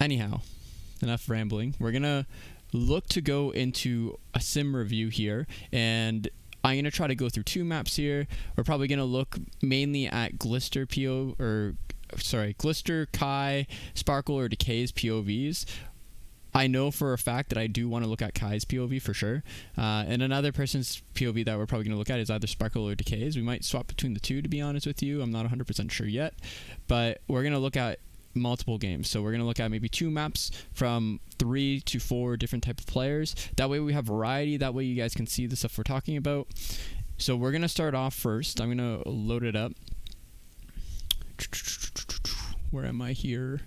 anyhow, enough rambling. We're gonna look to go into a sim review here, and I'm gonna try to go through 2 maps here. We're probably gonna look mainly at Glister, Kai, Sparkle, or Decay's POVs. I know for a fact that I do want to look at Kai's POV for sure. And another person's POV that we're probably going to look at is either Sparkle or Decay's. We might swap between the two, to be honest with you. I'm not 100% sure yet. But we're going to look at multiple games. So we're going to look at maybe 2 maps from 3 to 4 different type of players. That way we have variety. That way you guys can see the stuff we're talking about. So we're going to start off first. I'm going to load it up. Where am I here?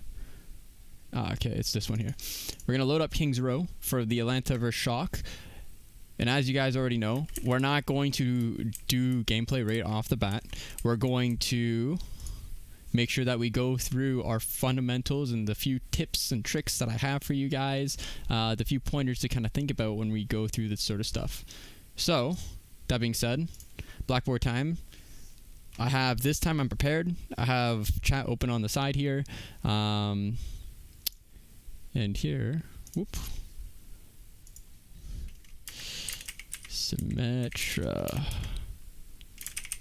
Okay, it's this one here. We're going to load up King's Row for the Atlanta vs. Shock. And as you guys already know, we're not going to do gameplay right off the bat. We're going to make sure that we go through our fundamentals and the few tips and tricks that I have for you guys, the few pointers to kind of think about when we go through this sort of stuff. So, that being said, Blackboard time. This time I'm prepared. I have chat open on the side here. And here, whoop, Symmetra.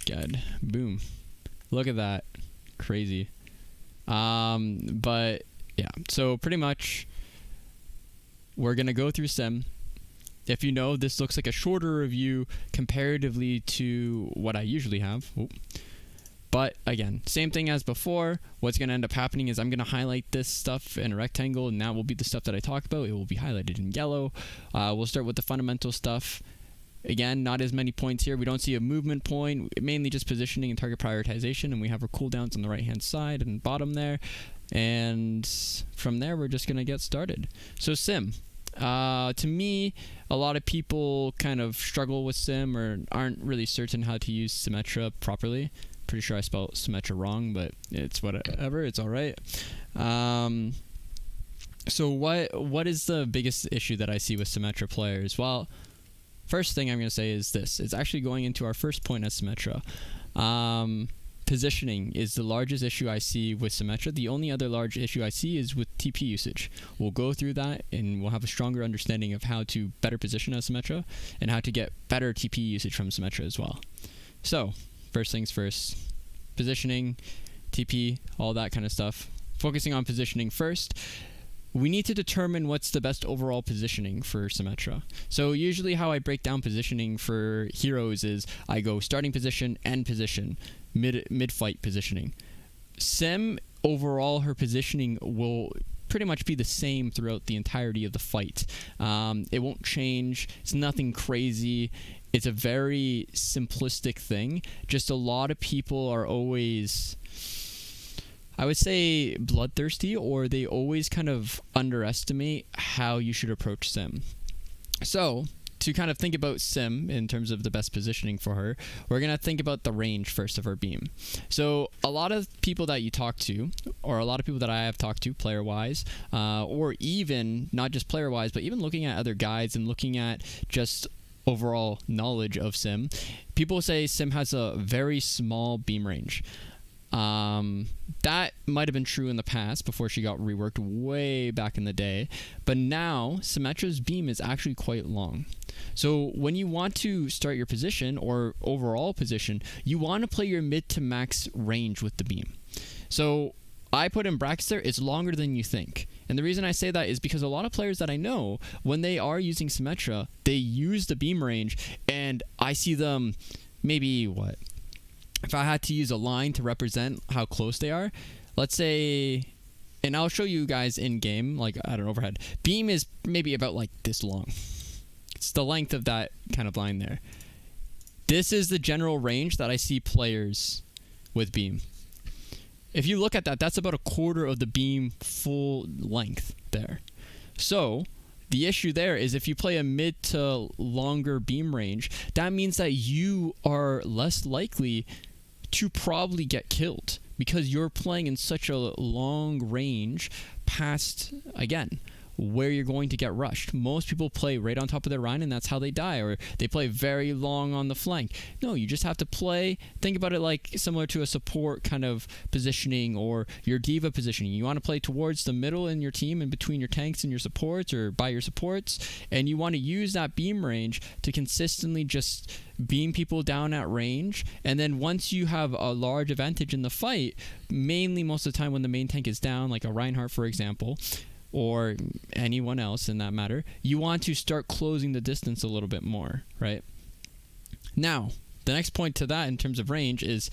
God, boom. Look at that. Crazy. But yeah, so pretty much we're going to go through Sim. If you know, this looks like a shorter review comparatively to what I usually have. Oop. But again, same thing as before. What's going to end up happening is I'm going to highlight this stuff in a rectangle, and that will be the stuff that I talk about. It will be highlighted in yellow. We'll start with the fundamental stuff. Again, not as many points here. We don't see a movement point, mainly just positioning and target prioritization, and we have our cooldowns on the right-hand side and bottom there. And from there, we're just going to get started. So Sim. To me, a lot of people kind of struggle with Sim or aren't really certain how to use Symmetra properly. Pretty sure I spelled Symmetra wrong, but it's whatever. It's all right. So what is the biggest issue that I see with Symmetra players? Well, first thing I'm going to say is this. It's actually going into our first point as Symmetra. Positioning is the largest issue I see with Symmetra. The only other large issue I see is with TP usage. We'll go through that, and we'll have a stronger understanding of how to better position as Symmetra and how to get better TP usage from Symmetra as well. So, first things first, positioning, TP, all that kind of stuff. Focusing on positioning first, we need to determine what's the best overall positioning for Symmetra. So usually how I break down positioning for heroes is I go starting position, end position, mid-fight positioning. Sim, overall, her positioning will pretty much be the same throughout the entirety of the fight. It won't change. It's nothing crazy. It's a very simplistic thing. Just a lot of people are always, I would say, bloodthirsty, or they always kind of underestimate how you should approach Sim. So, to kind of think about Sim in terms of the best positioning for her, we're going to think about the range first of her beam. So a lot of people that you talk to, or a lot of people that I have talked to player-wise, or even not just player-wise, but even looking at other guides and looking at just overall knowledge of Sim, people say Sim has a very small beam range. That might have been true in the past before she got reworked way back in the day, but now Symmetra's beam is actually quite long. So when you want to start your position or overall position, you want to play your mid to max range with the beam. So I put in brackets there, it's longer than you think. And the reason I say that is because a lot of players that I know, when they are using Symmetra, they use the beam range, and I see them maybe, if I had to use a line to represent how close they are, let's say, and I'll show you guys in game, like at an overhead, beam is maybe about like this long. It's the length of that kind of line there. This is the general range that I see players with beam. If you look at that, that's about a quarter of the beam full length there. So the issue there is if you play a mid to longer beam range, that means that you are less likely to probably get killed because you're playing in such a long range past, again, where you're going to get rushed. Most people play right on top of their Rhine, and that's how they die, or they play very long on the flank. No, you just have to think about it like similar to a support kind of positioning or your diva positioning. You want to play towards the middle in your team and between your tanks and your supports or by your supports, and you want to use that beam range to consistently just beam people down at range. And then once you have a large advantage in the fight, mainly most of the time when the main tank is down, like a Reinhardt for example, or anyone else in that matter, you want to start closing the distance a little bit more, right? Now, the next point to that in terms of range is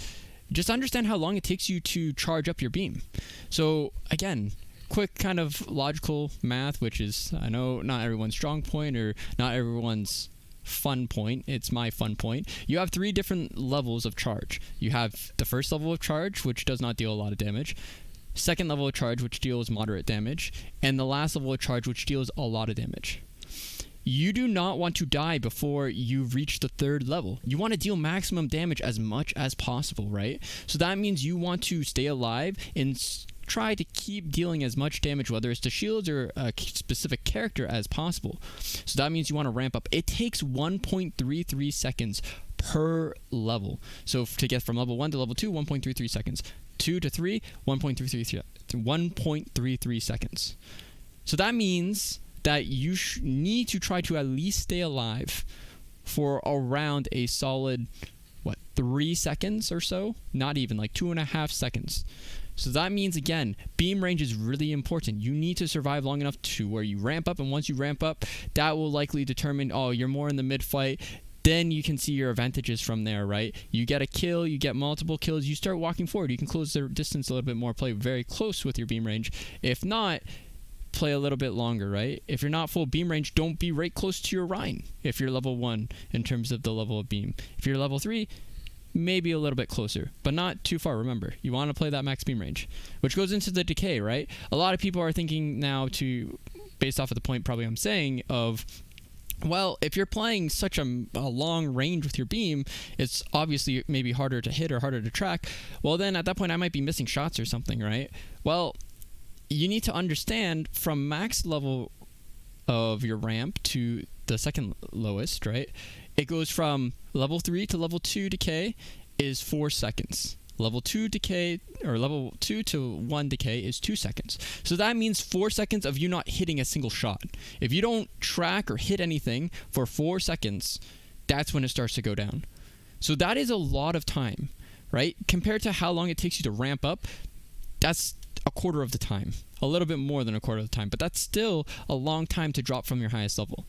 just understand how long it takes you to charge up your beam. So again, quick kind of logical math, which is, I know not everyone's strong point or not everyone's fun point. It's my fun point. You have 3 different levels of charge. You have the first level of charge, which does not deal a lot of damage. Second level of charge, which deals moderate damage, and the last level of charge, which deals a lot of damage. You do not want to die before you reach the 3rd level. You want to deal maximum damage as much as possible, right? So that means you want to stay alive and try to keep dealing as much damage, whether it's to shields or a specific character, as possible. So that means you want to ramp up. It takes 1.33 seconds per level. So to get from level 1 to level 2, 1.33 seconds. 2 to 3, 1.33 seconds. So that means that you need to try to at least stay alive for around a solid, 3 seconds or so? Not even, like 2.5 seconds. So that means, again, beam range is really important. You need to survive long enough to where you ramp up, and once you ramp up, that will likely determine, you're more in the mid-fight. Then you can see your advantages from there, right? You get a kill, you get multiple kills, you start walking forward. You can close the distance a little bit more, play very close with your beam range. If not, play a little bit longer, right? If you're not full beam range, don't be right close to your Rhine if you're level 1 in terms of the level of beam. If you're level 3, maybe a little bit closer, but not too far. Remember, you want to play that max beam range, which goes into the decay, right? A lot of people are thinking now, based off of the point probably I'm saying, of, well, if you're playing such a long range with your beam, it's obviously maybe harder to hit or harder to track. Well, then at that point, I might be missing shots or something, right? Well, you need to understand from max level of your ramp to the second lowest, right? It goes from level 3 to level 2 decay is 4 seconds. Level 2 decay, or level 2 to 1 decay is 2 seconds. So that means 4 seconds of you not hitting a single shot. If you don't track or hit anything for 4 seconds, that's when it starts to go down. So that is a lot of time, right? Compared to how long it takes you to ramp up, that's a quarter of the time. A little bit more than a quarter of the time, but that's still a long time to drop from your highest level,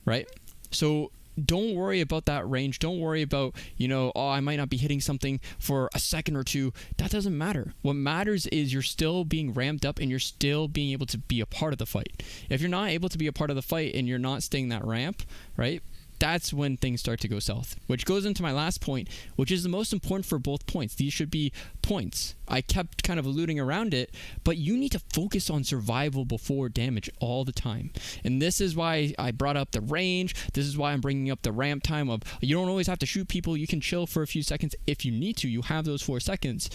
right? So don't worry about that range. Don't worry about, I might not be hitting something for a second or two. That doesn't matter. What matters is you're still being ramped up and you're still being able to be a part of the fight. If you're not able to be a part of the fight and you're not staying that ramp, right? That's when things start to go south, which goes into my last point, which is the most important for both points. These should be points. I kept kind of alluding around it, but you need to focus on survival before damage all the time. And this is why I brought up the range. This is why I'm bringing up the ramp time of, you don't always have to shoot people. You can chill for a few seconds if you need to. You have those 4 seconds.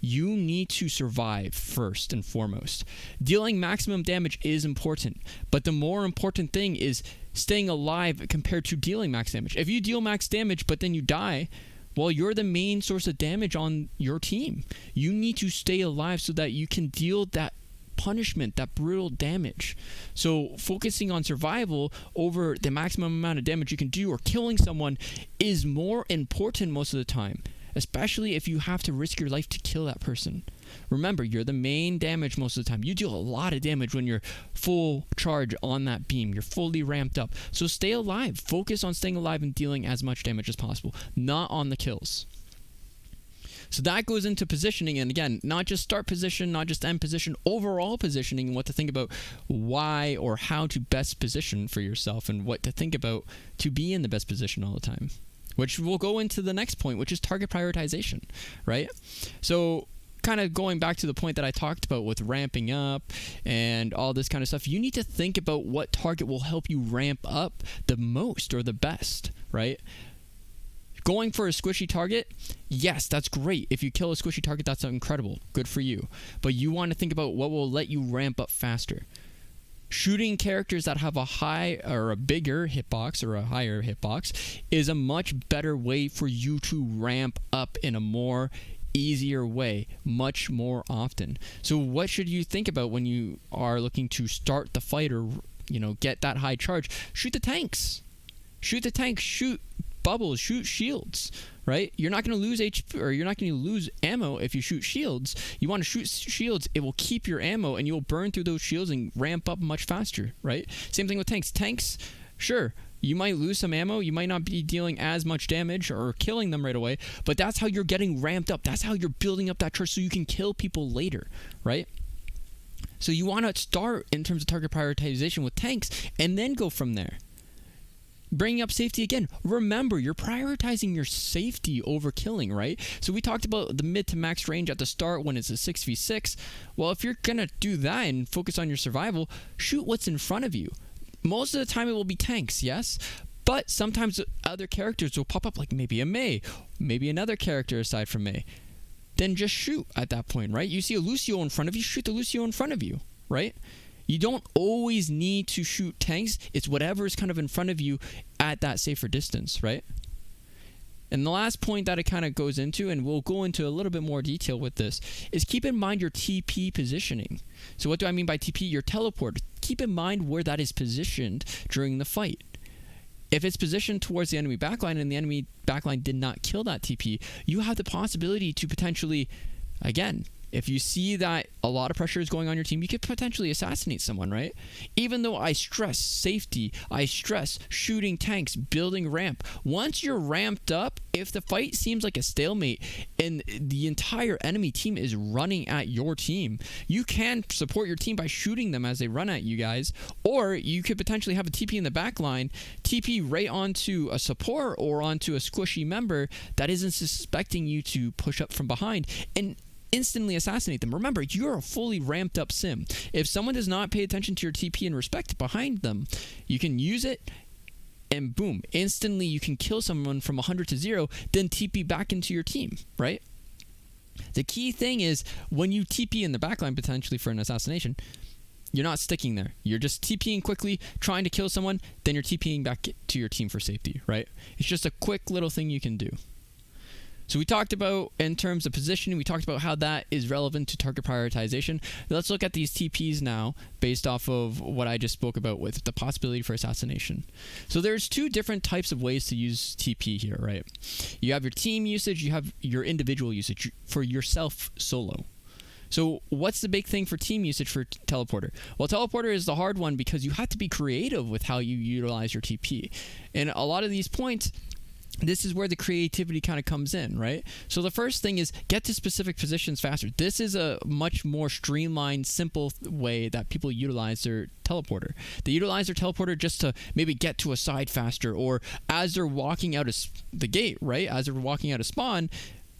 You need to survive first and foremost. Dealing maximum damage is important, but the more important thing is staying alive compared to dealing max damage. If you deal max damage but then you die, well, you're the main source of damage on your team. You need to stay alive so that you can deal that punishment, that brutal damage. So focusing on survival over the maximum amount of damage you can do or killing someone is more important most of the time, especially if you have to risk your life to kill that person. Remember, you're the main damage most of the time. You deal a lot of damage when you're full charge on that beam. You're fully ramped up. So stay alive. Focus on staying alive and dealing as much damage as possible, not on the kills. So that goes into positioning, and again, not just start position, not just end position, overall positioning, and what to think about why or how to best position for yourself and what to think about to be in the best position all the time. Which will go into the next point, which is target prioritization, right? So kind of going back to the point that I talked about with ramping up and all this kind of stuff, you need to think about what target will help you ramp up the most or the best, right? Going for a squishy target, yes, that's great. If you kill a squishy target, that's incredible. Good for you. But you want to think about what will let you ramp up faster. Shooting characters that have a high or a bigger hitbox or a higher hitbox is a much better way for you to ramp up in a more easier way, much more often. So what should you think about when you are looking to start the fight or, you know, get that high charge? Shoot the tanks. Shoot the tanks. Shoot bubbles. Shoot shields. Right? You're not going to lose HP, or you're not going to lose ammo if you shoot shields. You want to shoot shields, it will keep your ammo and you'll burn through those shields and ramp up much faster, right? Same thing with tanks. Tanks, sure, you might lose some ammo, you might not be dealing as much damage or killing them right away, but that's how you're getting ramped up. That's how you're building up that charge so you can kill people later, right? So you want to start in terms of target prioritization with tanks and then go from there. Bringing up safety again. Remember, you're prioritizing your safety over killing, right? So we talked about the mid to max range at the start when it's a 6v6. Well, if you're going to do that and focus on your survival, shoot what's in front of you. Most of the time it will be tanks, yes? But sometimes other characters will pop up, like maybe a Mei, maybe another character aside from Mei. Then just shoot at that point, right? You see a Lucio in front of you, shoot the Lucio in front of you, right? You don't always need to shoot tanks. It's whatever is kind of in front of you at that safer distance, right? And the last point that it kind of goes into, and we'll go into a little bit more detail with this, is keep in mind your TP positioning. So what do I mean by TP? Your teleport. Keep in mind where that is positioned during the fight. If it's positioned towards the enemy backline and the enemy backline did not kill that TP, you have the possibility to potentially, again, if you see that a lot of pressure is going on your team, you could potentially assassinate someone, right? Even though I stress safety, I stress shooting tanks, building ramp. Once you're ramped up, if the fight seems like a stalemate and the entire enemy team is running at your team, you can support your team by shooting them as they run at you guys. Or you could potentially have a TP in the back line, TP right onto a support or onto a squishy member that isn't suspecting you to push up from behind and instantly assassinate them. Remember, you're a fully ramped up sim. If someone does not pay attention to your TP and respect behind them, you can use it and boom, instantly you can kill someone from 100 to 0, then TP back into your team, right? The key thing is when you TP in the backline potentially for an assassination, you're not sticking there. You're just TPing quickly, trying to kill someone, then you're TPing back to your team for safety, right? It's just a quick little thing you can do. So we talked about, in terms of positioning, we talked about how that is relevant to target prioritization. Let's look at these TPs now based off of what I just spoke about with the possibility for assassination. So there's two different types of ways to use TP here, right? You have your team usage, you have your individual usage for yourself solo. So what's the big thing for team usage for Teleporter? Well, Teleporter is the hard one because you have to be creative with how you utilize your TP. And a lot of these points, this is where the creativity kind of comes in, right? So the first thing is get to specific positions faster. This is a much more streamlined, simple way that people utilize their teleporter. They utilize their teleporter just to maybe get to a side faster, or as they're walking out of the gate, right? As they're walking out of spawn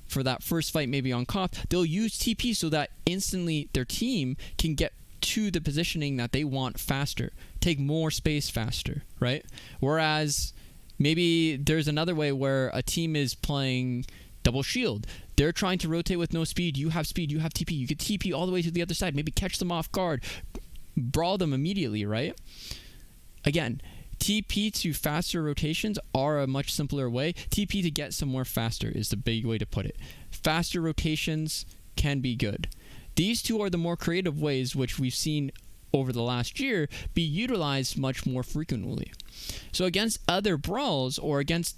for that first fight maybe on COP, they'll use TP so that instantly their team can get to the positioning that they want faster, take more space faster, right? Whereas maybe there's another way where a team is playing double shield. They're trying to rotate with no speed. You have speed. You have TP. You could TP all the way to the other side. Maybe catch them off guard. Brawl them immediately, right? Again, TP to faster rotations are a much simpler way. TP to get somewhere faster is the big way to put it. Faster rotations can be good. These two are the more creative ways which we've seen over the last year be utilized much more frequently. So against other brawls or against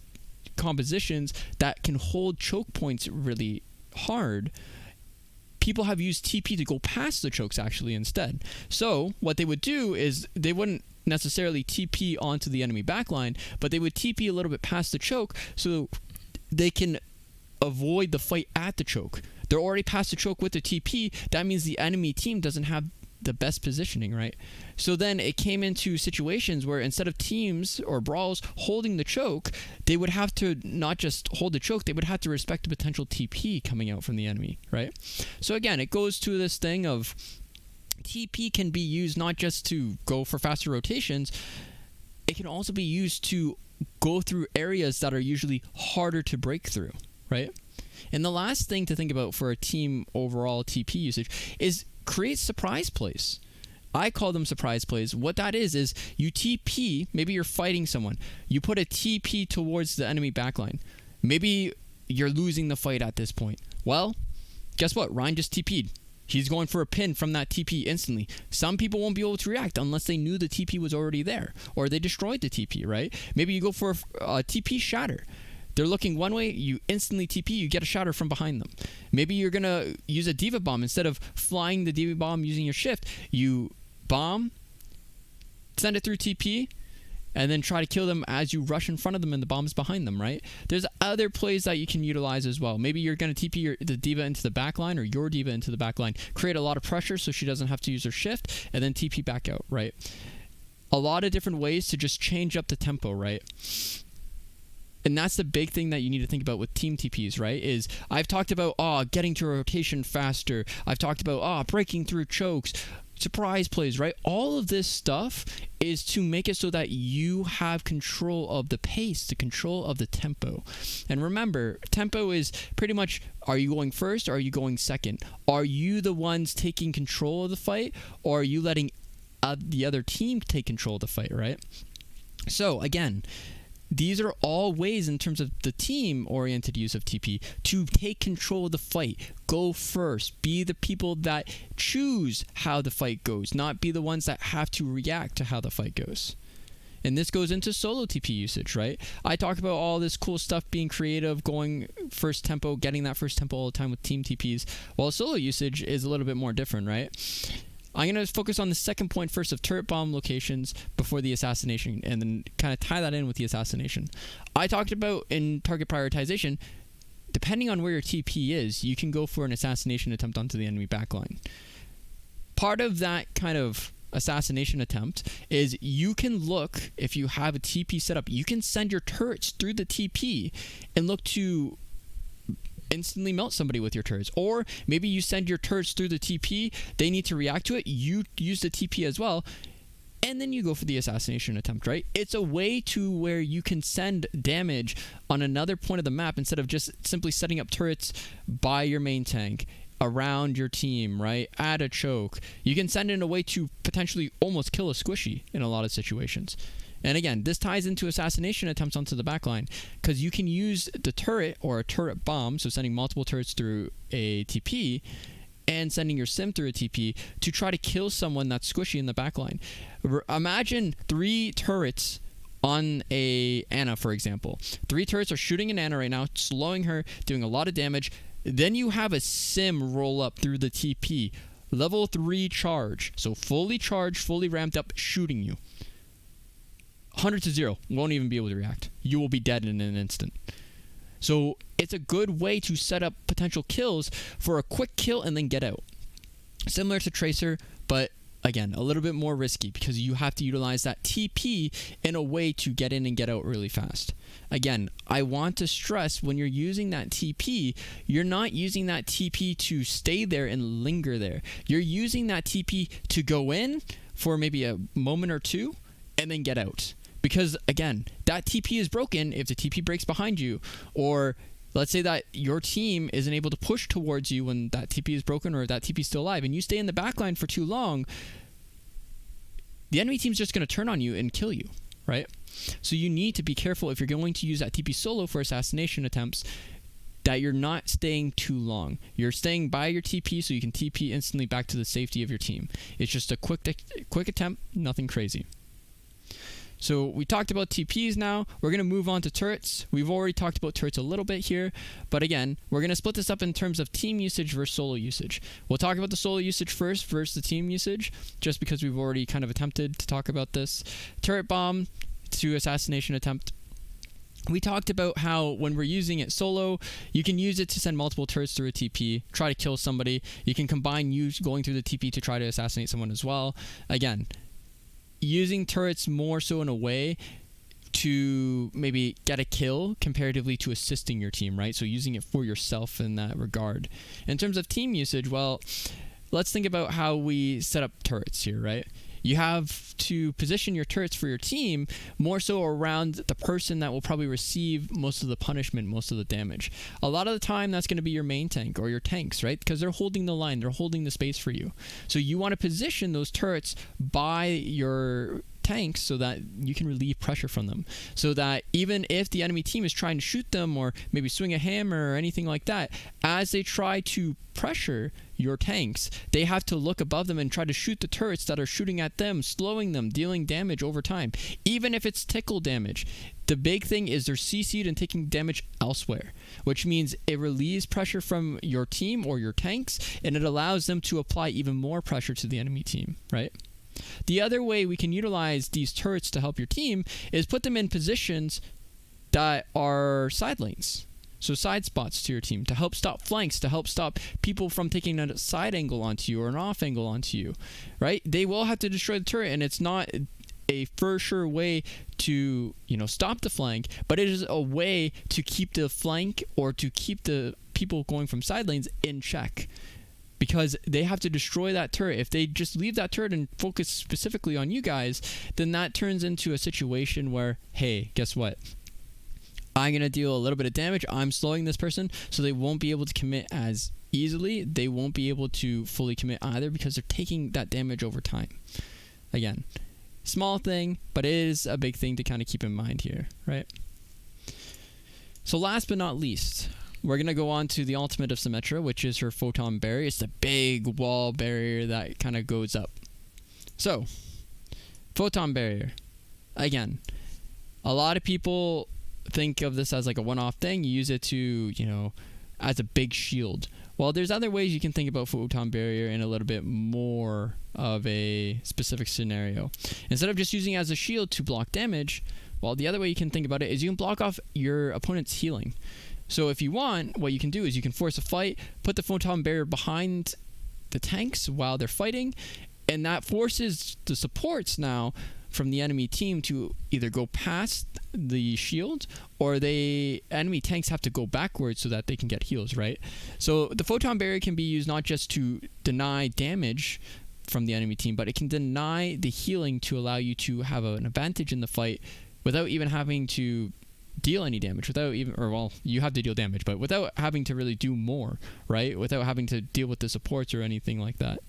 compositions that can hold choke points really hard, people have used TP to go past the chokes actually instead. So what they would do is they wouldn't necessarily TP onto the enemy backline, but they would TP a little bit past the choke so they can avoid the fight at the choke. They're already past the choke with the TP. That means the enemy team doesn't have the best positioning, right? So then it came into situations where instead of teams or brawls holding the choke, they would have to not just hold the choke, they would have to respect the potential TP coming out from the enemy, right? So again, it goes to this thing of TP can be used not just to go for faster rotations, it can also be used to go through areas that are usually harder to break through, right? And the last thing to think about for a team overall TP usage is create surprise plays. I call them surprise plays. What that is you TP, maybe you're fighting someone. You put a TP towards the enemy backline. Maybe you're losing the fight at this point. Well, guess what? Ryan just TP'd. He's going for a pin from that TP instantly. Some people won't be able to react unless they knew the TP was already there, or they destroyed the TP, right? Maybe you go for a TP shatter. They're looking one way, you instantly TP, you get a shatter from behind them. Maybe you're going to use a Diva Bomb. Instead of flying the Diva Bomb using your shift, you bomb, send it through TP, and then try to kill them as you rush in front of them and the bomb's behind them, right? There's other plays that you can utilize as well. Maybe you're going to TP the Diva into the backline, or your Diva into the backline, create a lot of pressure so she doesn't have to use her shift, and then TP back out, right? A lot of different ways to just change up the tempo, right? And that's the big thing that you need to think about with team TPs, right? Is I've talked about getting to a rotation faster. I've talked about breaking through chokes, surprise plays, right? All of this stuff is to make it so that you have control of the pace, the control of the tempo. And remember, tempo is pretty much, are you going first or are you going second? Are you the ones taking control of the fight, or are you letting the other team take control of the fight, right? So again, these are all ways in terms of the team-oriented use of TP to take control of the fight. Go first. Be the people that choose how the fight goes, not be the ones that have to react to how the fight goes. And this goes into solo TP usage, right? I talk about all this cool stuff, being creative, going first tempo, getting that first tempo all the time with team TPs, while solo usage is a little bit more different, right? I'm going to focus on the second point first of turret bomb locations before the assassination, and then kind of tie that in with the assassination. I talked about in target prioritization, depending on where your TP is, you can go for an assassination attempt onto the enemy backline. Part of that kind of assassination attempt is you can look, if you have a TP set up, you can send your turrets through the TP and look to instantly melt somebody with your turrets. Or maybe you send your turrets through the TP, they need to react to it, you use the TP as well, and then you go for the assassination attempt, right? It's a way to where you can send damage on another point of the map instead of just simply setting up turrets by your main tank, around your team, right? Add a choke. You can send it in a way to potentially almost kill a squishy in a lot of situations. And again, this ties into assassination attempts onto the backline, because you can use the turret or a turret bomb, so sending multiple turrets through a TP and sending your sim through a TP to try to kill someone that's squishy in the backline. Imagine 3 turrets on a Ana, for example. 3 turrets are shooting an Ana right now, slowing her, doing a lot of damage. Then you have a sim roll up through the TP, level 3 charge, so fully charged, fully ramped up, shooting you. 100 to 0, won't even be able to react. You will be dead in an instant. So it's a good way to set up potential kills for a quick kill and then get out. Similar to Tracer, but again, a little bit more risky because you have to utilize that TP in a way to get in and get out really fast. Again, I want to stress, when you're using that TP, you're not using that TP to stay there and linger there. You're using that TP to go in for maybe a moment or two and then get out. Because again, that TP is broken if the TP breaks behind you, or let's say that your team isn't able to push towards you when that TP is broken or that TP is still alive, and you stay in the backline for too long, the enemy team's just going to turn on you and kill you, right? So you need to be careful if you're going to use that TP solo for assassination attempts, that you're not staying too long. You're staying by your TP so you can TP instantly back to the safety of your team. It's just a quick attempt, nothing crazy. So we talked about TPs now. We're going to move on to turrets. We've already talked about turrets a little bit here, but again, we're going to split this up in terms of team usage versus solo usage. We'll talk about the solo usage first versus the team usage, just because we've already kind of attempted to talk about this. Turret bomb to assassination attempt. We talked about how when we're using it solo, you can use it to send multiple turrets through a TP, try to kill somebody. You can combine you going through the TP to try to assassinate someone as well. Again, using turrets more so in a way to maybe get a kill comparatively to assisting your team, right? So using it for yourself in that regard. In terms of team usage, well, let's think about how we set up turrets here, right? You have to position your turrets for your team more so around the person that will probably receive most of the punishment, most of the damage. A lot of the time, that's going to be your main tank or your tanks, right? Because they're holding the line, they're holding the space for you. So you want to position those turrets by your tanks so that you can relieve pressure from them, so that even if the enemy team is trying to shoot them or maybe swing a hammer or anything like that, as they try to pressure your tanks, they have to look above them and try to shoot the turrets that are shooting at them, slowing them, dealing damage over time, even if it's tickle damage. The big thing is they're CC'd and taking damage elsewhere, which means it relieves pressure from your team or your tanks, and it allows them to apply even more pressure to the enemy team, right? The other way we can utilize these turrets to help your team is put them in positions that are side lanes. So side spots to your team to help stop flanks, to help stop people from taking a side angle onto you or an off angle onto you, right? They will have to destroy the turret, and it's not a for sure way to, stop the flank, but it is a way to keep the flank or to keep the people going from side lanes in check. Because they have to destroy that turret. If they just leave that turret and focus specifically on you guys, then that turns into a situation where, hey, guess what? I'm going to deal a little bit of damage. I'm slowing this person, so they won't be able to commit as easily. They won't be able to fully commit either because they're taking that damage over time. Again, small thing, but it is a big thing to kind of keep in mind here, right? So last but not least, we're going to go on to the ultimate of Symmetra, which is her Photon Barrier. It's the big wall barrier that kind of goes up. So, Photon Barrier. Again, a lot of people think of this as like a one-off thing. You use it to, as a big shield. Well, there's other ways you can think about Photon Barrier in a little bit more of a specific scenario. Instead of just using it as a shield to block damage, well, the other way you can think about it is you can block off your opponent's healing. So if you want, what you can do is you can force a fight, put the Photon Barrier behind the tanks while they're fighting, and that forces the supports now from the enemy team to either go past the shield, or enemy tanks have to go backwards so that they can get heals, right? So the Photon Barrier can be used not just to deny damage from the enemy team, but it can deny the healing to allow you to have an advantage in the fight without even having to deal any damage, you have to deal damage, but without having to really do more, right? Without having to deal with the supports or anything like that.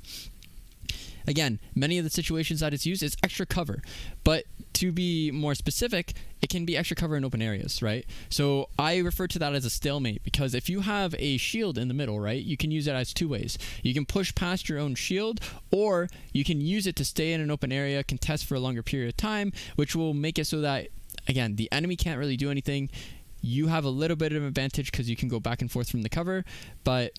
Again, many of the situations that it's used is extra cover, but to be more specific, it can be extra cover in open areas, right? So I refer to that as a stalemate, because if you have a shield in the middle, right, you can use it as two ways. You can push past your own shield, or you can use it to stay in an open area, contest for a longer period of time, which will make it so that, again, the enemy can't really do anything. You have a little bit of an advantage because you can go back and forth from the cover, but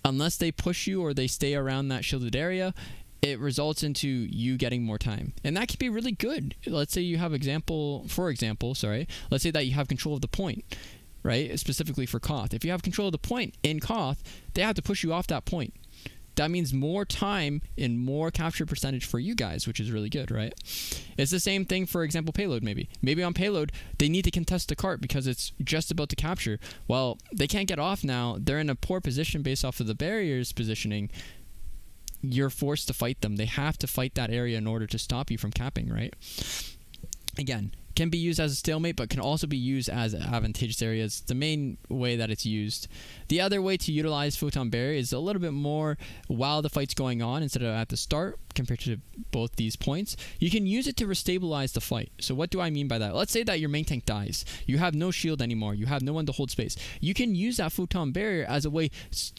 unless they push you or they stay around that shielded area, it results into you getting more time. And that can be really good. Let's say you have let's say that you have control of the point, right? Specifically for Koth. If you have control of the point in Koth, they have to push you off that point. That means more time and more capture percentage for you guys, which is really good, right? It's the same thing, for example, payload maybe. Maybe on payload, they need to contest the cart because it's just about to capture. Well, they can't get off now. They're in a poor position based off of the barrier's positioning. You're forced to fight them. They have to fight that area in order to stop you from capping, right? Again, can be used as a stalemate, but can also be used as advantageous areas. The main way that it's used. The other way to utilize Photon Barrier is a little bit more while the fight's going on instead of at the start, compared to both these points. You can use it to restabilize the fight. So what do I mean by that? Let's say that your main tank dies. You have no shield anymore. You have no one to hold space. You can use that Photon Barrier as a way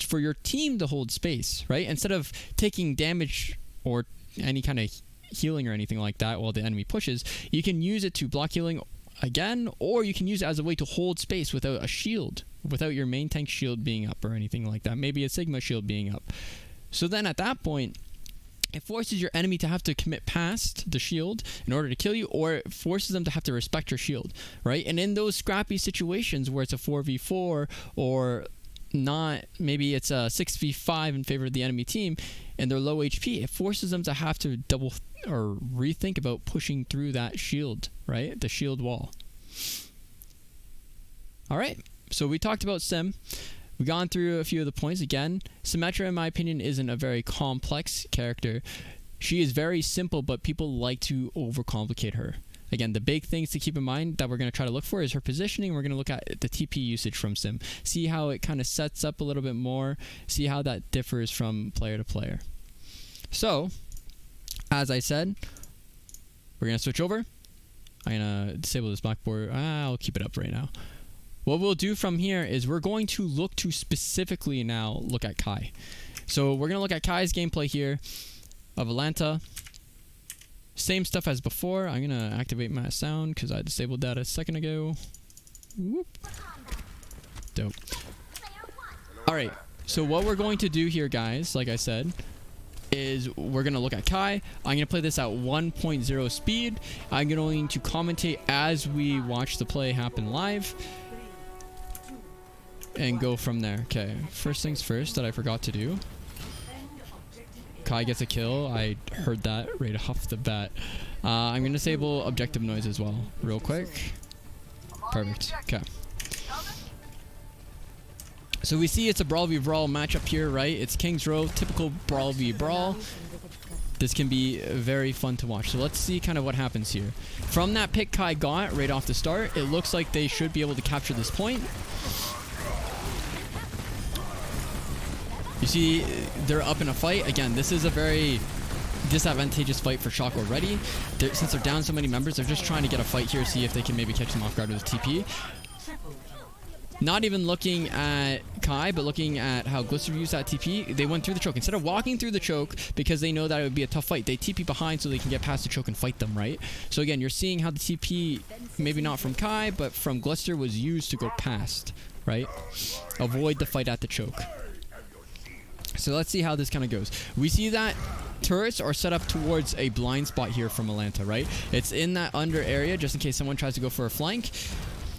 for your team to hold space, right? Instead of taking damage or any kind of healing or anything like that while the enemy pushes, you can use it to block healing again, or you can use it as a way to hold space without a shield, without your main tank shield being up or anything like that, maybe a Sigma shield being up. So then at that point, it forces your enemy to have to commit past the shield in order to kill you, or it forces them to have to respect your shield, right? And in those scrappy situations where it's a 4v4 or not, maybe it's a 6v5 in favor of the enemy team and they're low HP, it forces them to have to double or rethink about pushing through that shield, right? The shield wall. All right, so we talked about Sim. we've gone through a few of the points. Again, Symmetra, in my opinion, isn't a very complex character. She is very simple, but people like to overcomplicate her. Again, the big things to keep in mind that we're going to try to look for is her positioning. We're going to look at the TP usage from Sim. See how it kind of sets up a little bit more. See how that differs from player to player. So, as I said, we're going to switch over. I'm going to disable this blackboard. I'll keep it up right now. What we'll do from here is we're going to look to specifically now look at Kai. So we're going to look at Kai's gameplay here of Atlanta. Same stuff as before. I'm going to activate my sound because I disabled that a second ago. Whoop. Dope. Alright, so what we're going to do here, guys, like I said, is we're going to look at Kai. I'm going to play this at 1.0 speed. I'm going to commentate as we watch the play happen live. And go from there. Okay, first things first that I forgot to do. Kai gets a kill. I heard that right off the bat. I'm going to disable objective noise as well, real quick. Perfect. Okay. So we see it's a Brawl v Brawl matchup here, right? It's King's Row, typical Brawl v Brawl. This can be very fun to watch. So let's see kind of what happens here. From that pick Kai got right off the start, it looks like they should be able to capture this point. You see, they're up in a fight. Again, this is a very disadvantageous fight for Shock already. Since they're down so many members, they're just trying to get a fight here, see if they can maybe catch them off guard with TP. Not even looking at Kai, but looking at how Glister used that TP. They went through the choke. Instead of walking through the choke, because they know that it would be a tough fight, they TP behind so they can get past the choke and fight them, right? So again, you're seeing how the TP, maybe not from Kai, but from Glister, was used to go past, right? Avoid the fight at the choke. So let's see how this kind of goes. We see that turrets are set up towards a blind spot here from Atlanta, right? It's in that under area just in case someone tries to go for a flank.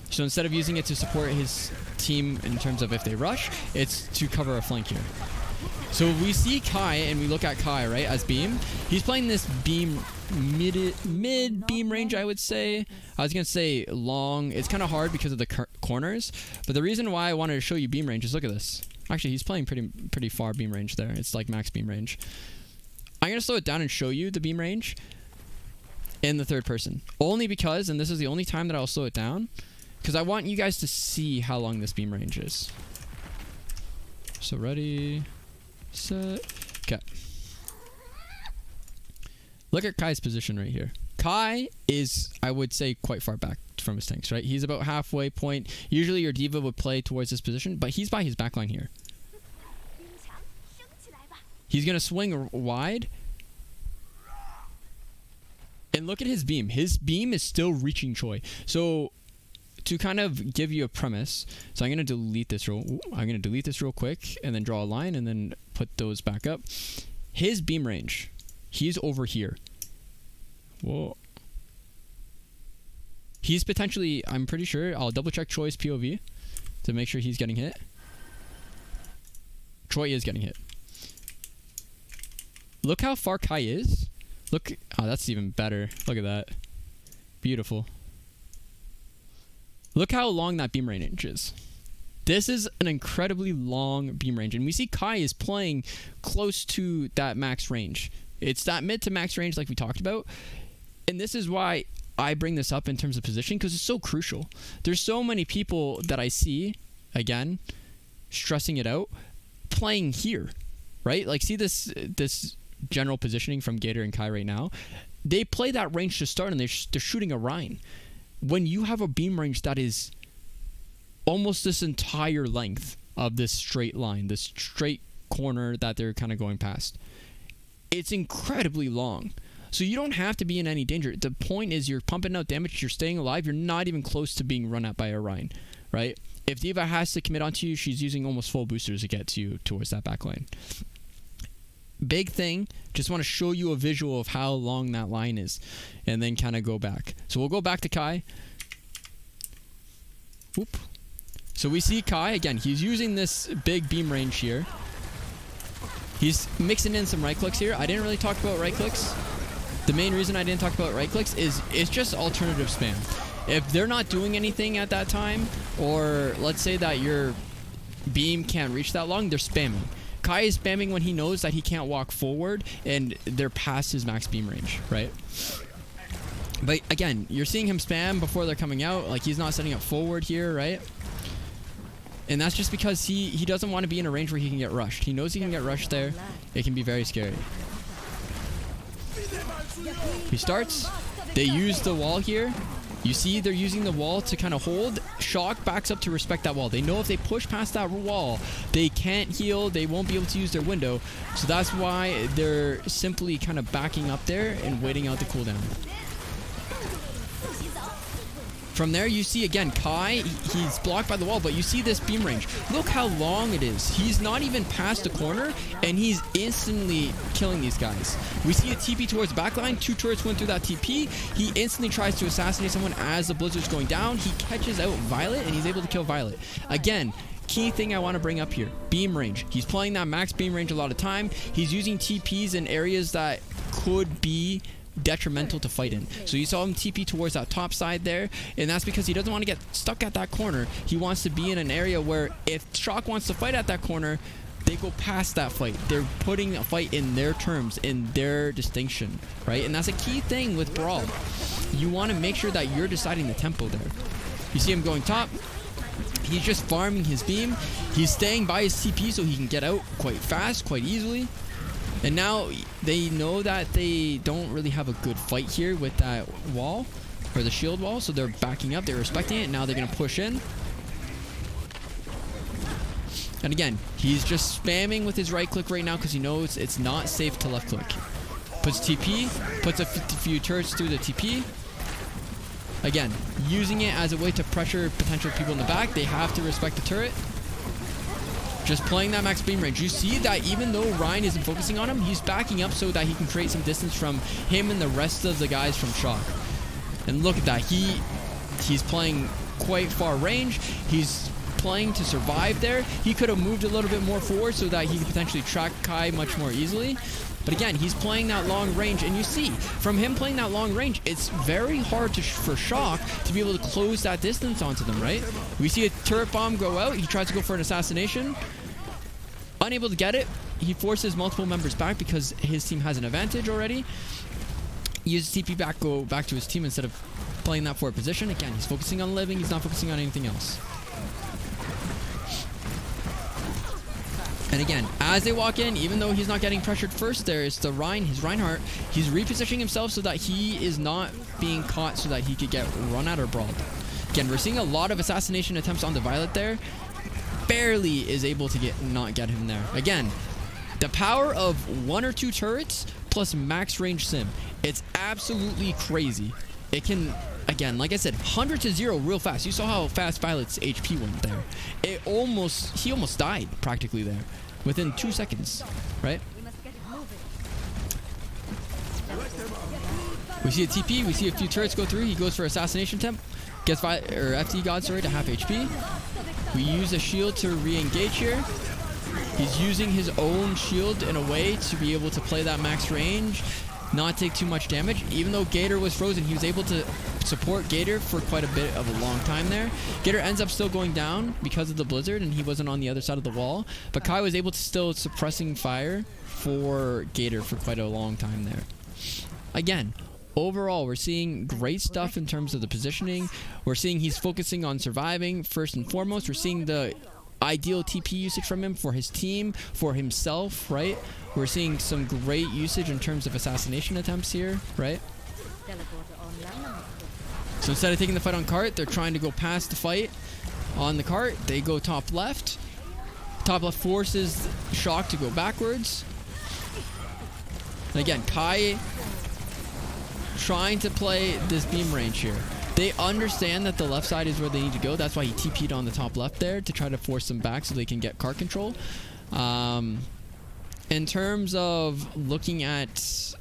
So instead of using it to support his team in terms of if they rush, it's to cover a flank here. So we see Kai and we look at Kai, right, as beam. He's playing this beam mid beam range, I would say. I was going to say long. It's kind of hard because of the corners. But the reason why I wanted to show you beam range is look at this. Actually, he's playing pretty far beam range there. It's like max beam range. I'm going to slow it down and show you the beam range in the third person. Only because, and this is the only time that I'll slow it down, because I want you guys to see how long this beam range is. So ready, set, okay. Look at Kai's position right here. Kai is, I would say, quite far back from his tanks, right? He's about halfway point. Usually your diva would play towards this position, but he's by his backline here. He's going to swing wide. And look at his beam. His beam is still reaching Choi. So to kind of give you a premise, so I'm going to delete this real quick and then draw a line and then put those back up. His beam range, he's over here. Whoa. He's potentially, I'm pretty sure, I'll double check Choi's POV to make sure he's getting hit. Choi is getting hit. Look how far Kai is. Look, oh, that's even better. Look at that. Beautiful. Look how long that beam range is. This is an incredibly long beam range, and we see Kai is playing close to that max range. It's that mid to max range like we talked about, and this is why I bring this up in terms of positioning, because it's so crucial. There's so many people that I see, again, stressing it out, playing here, right? Like, see this general positioning from Gator and Kai right now? They play that range to start, and they're shooting a Rhine. When you have a beam range that is almost this entire length of this straight line, this straight corner that they're kind of going past, it's incredibly long. So you don't have to be in any danger. The point is you're pumping out damage, you're staying alive, you're not even close to being run at by a Rhine, right? If Diva has to commit onto you, she's using almost full boosters to get to you towards that back lane. Big thing, just want to show you a visual of how long that line is and then kind of go back. So we'll go back to Kai. Whoop. So we see Kai, again, he's using this big beam range here. He's mixing in some right clicks here. I didn't really talk about right clicks. The main reason I didn't talk about right clicks is it's just alternative spam. If they're not doing anything at that time, or let's say that you're beam can't reach that long, they're spamming. Kai is spamming when he knows that he can't walk forward and they're past his max beam range, right? But again, you're seeing him spam before they're coming out. Like, he's not setting up forward here, right? And that's just because he doesn't want to be in a range where he can get rushed. He knows he can get rushed there. It can be very scary. He starts. They use the wall here. You see they're using the wall to kind of hold. Shock backs up to respect that wall. They know if they push past that wall, they can't heal. They won't be able to use their window. So that's why they're simply kind of backing up there and waiting out the cooldown. From there, you see again, Kai, he's blocked by the wall, but you see this beam range. Look how long it is. He's not even past the corner, and he's instantly killing these guys. We see a TP towards the backline. 2 turrets went through that TP. He instantly tries to assassinate someone as the blizzard's going down. He catches out Violet, and he's able to kill Violet. Again, key thing I want to bring up here, beam range. He's playing that max beam range a lot of time. He's using TPs in areas that could be detrimental to fight in. So you saw him TP towards that top side there, and that's because he doesn't want to get stuck at that corner. He wants to be in an area where if Shock wants to fight at that corner, they go past that fight. They're putting a fight in their terms, in their distinction, right? And that's a key thing with Brawl. You want to make sure that you're deciding the tempo there. You see him going top. He's just farming his beam. He's staying by his TP so he can get out quite fast, quite easily. And now they know that they don't really have a good fight here with that wall, or the shield wall, so they're backing up, they're respecting it. Now they're going to push in. And again, he's just spamming with his right click right now because he knows it's not safe to left click. Puts TP, puts a few turrets through the TP. Again, using it as a way to pressure potential people in the back. They have to respect the turret. Just playing that max beam range. You see that even though Ryan isn't focusing on him, he's backing up so that he can create some distance from him and the rest of the guys from Shock. And look at that. He's playing quite far range. He's playing to survive there. He could have moved a little bit more forward so that he could potentially track Kai much more easily. But again, he's playing that long range, and you see, from him playing that long range, it's very hard for Shock to be able to close that distance onto them, right? We see a turret bomb go out. He tries to go for an assassination. Unable to get it. He forces multiple members back because his team has an advantage already. Uses TP back, go back to his team instead of playing that forward position. Again, he's focusing on living. He's not focusing on anything else. And again, as they walk in, even though he's not getting pressured first, there is the Reinhardt. He's repositioning himself so that he is not being caught so that he could get run at or brawled. Again, we're seeing a lot of assassination attempts on the Violet there. Barely is able to not get him there. Again, the power of 1 or 2 turrets plus max range sim. It's absolutely crazy. It can, again, like I said, 100 to 0 real fast. You saw how fast Violet's HP went there. He almost died practically there within 2 seconds, right? We see a TP, we see a few turrets go through. He goes for assassination attempt, gets FD God, sorry, to half HP. We use a shield to re-engage here. He's using his own shield in a way to be able to play that max range, not take too much damage. Even though Gator was frozen, he was able to support Gator for quite a bit of a long time there. Gator ends up still going down because of the blizzard, and he wasn't on the other side of the wall. But Kai was able to still suppressing fire for Gator for quite a long time there. Again, overall, we're seeing great stuff in terms of the positioning. We're seeing he's focusing on surviving first and foremost. We're seeing the ideal TP usage from him for his team, for himself, right? We're seeing some great usage in terms of assassination attempts here, right? So instead of taking the fight on cart, they're trying to go past the fight on the cart. They go top left. Top left forces Shock to go backwards. And again, Kai trying to play this beam range here. They understand that the left side is where they need to go. That's why he TP'd on the top left there to try to force them back so they can get cart control. In terms of looking at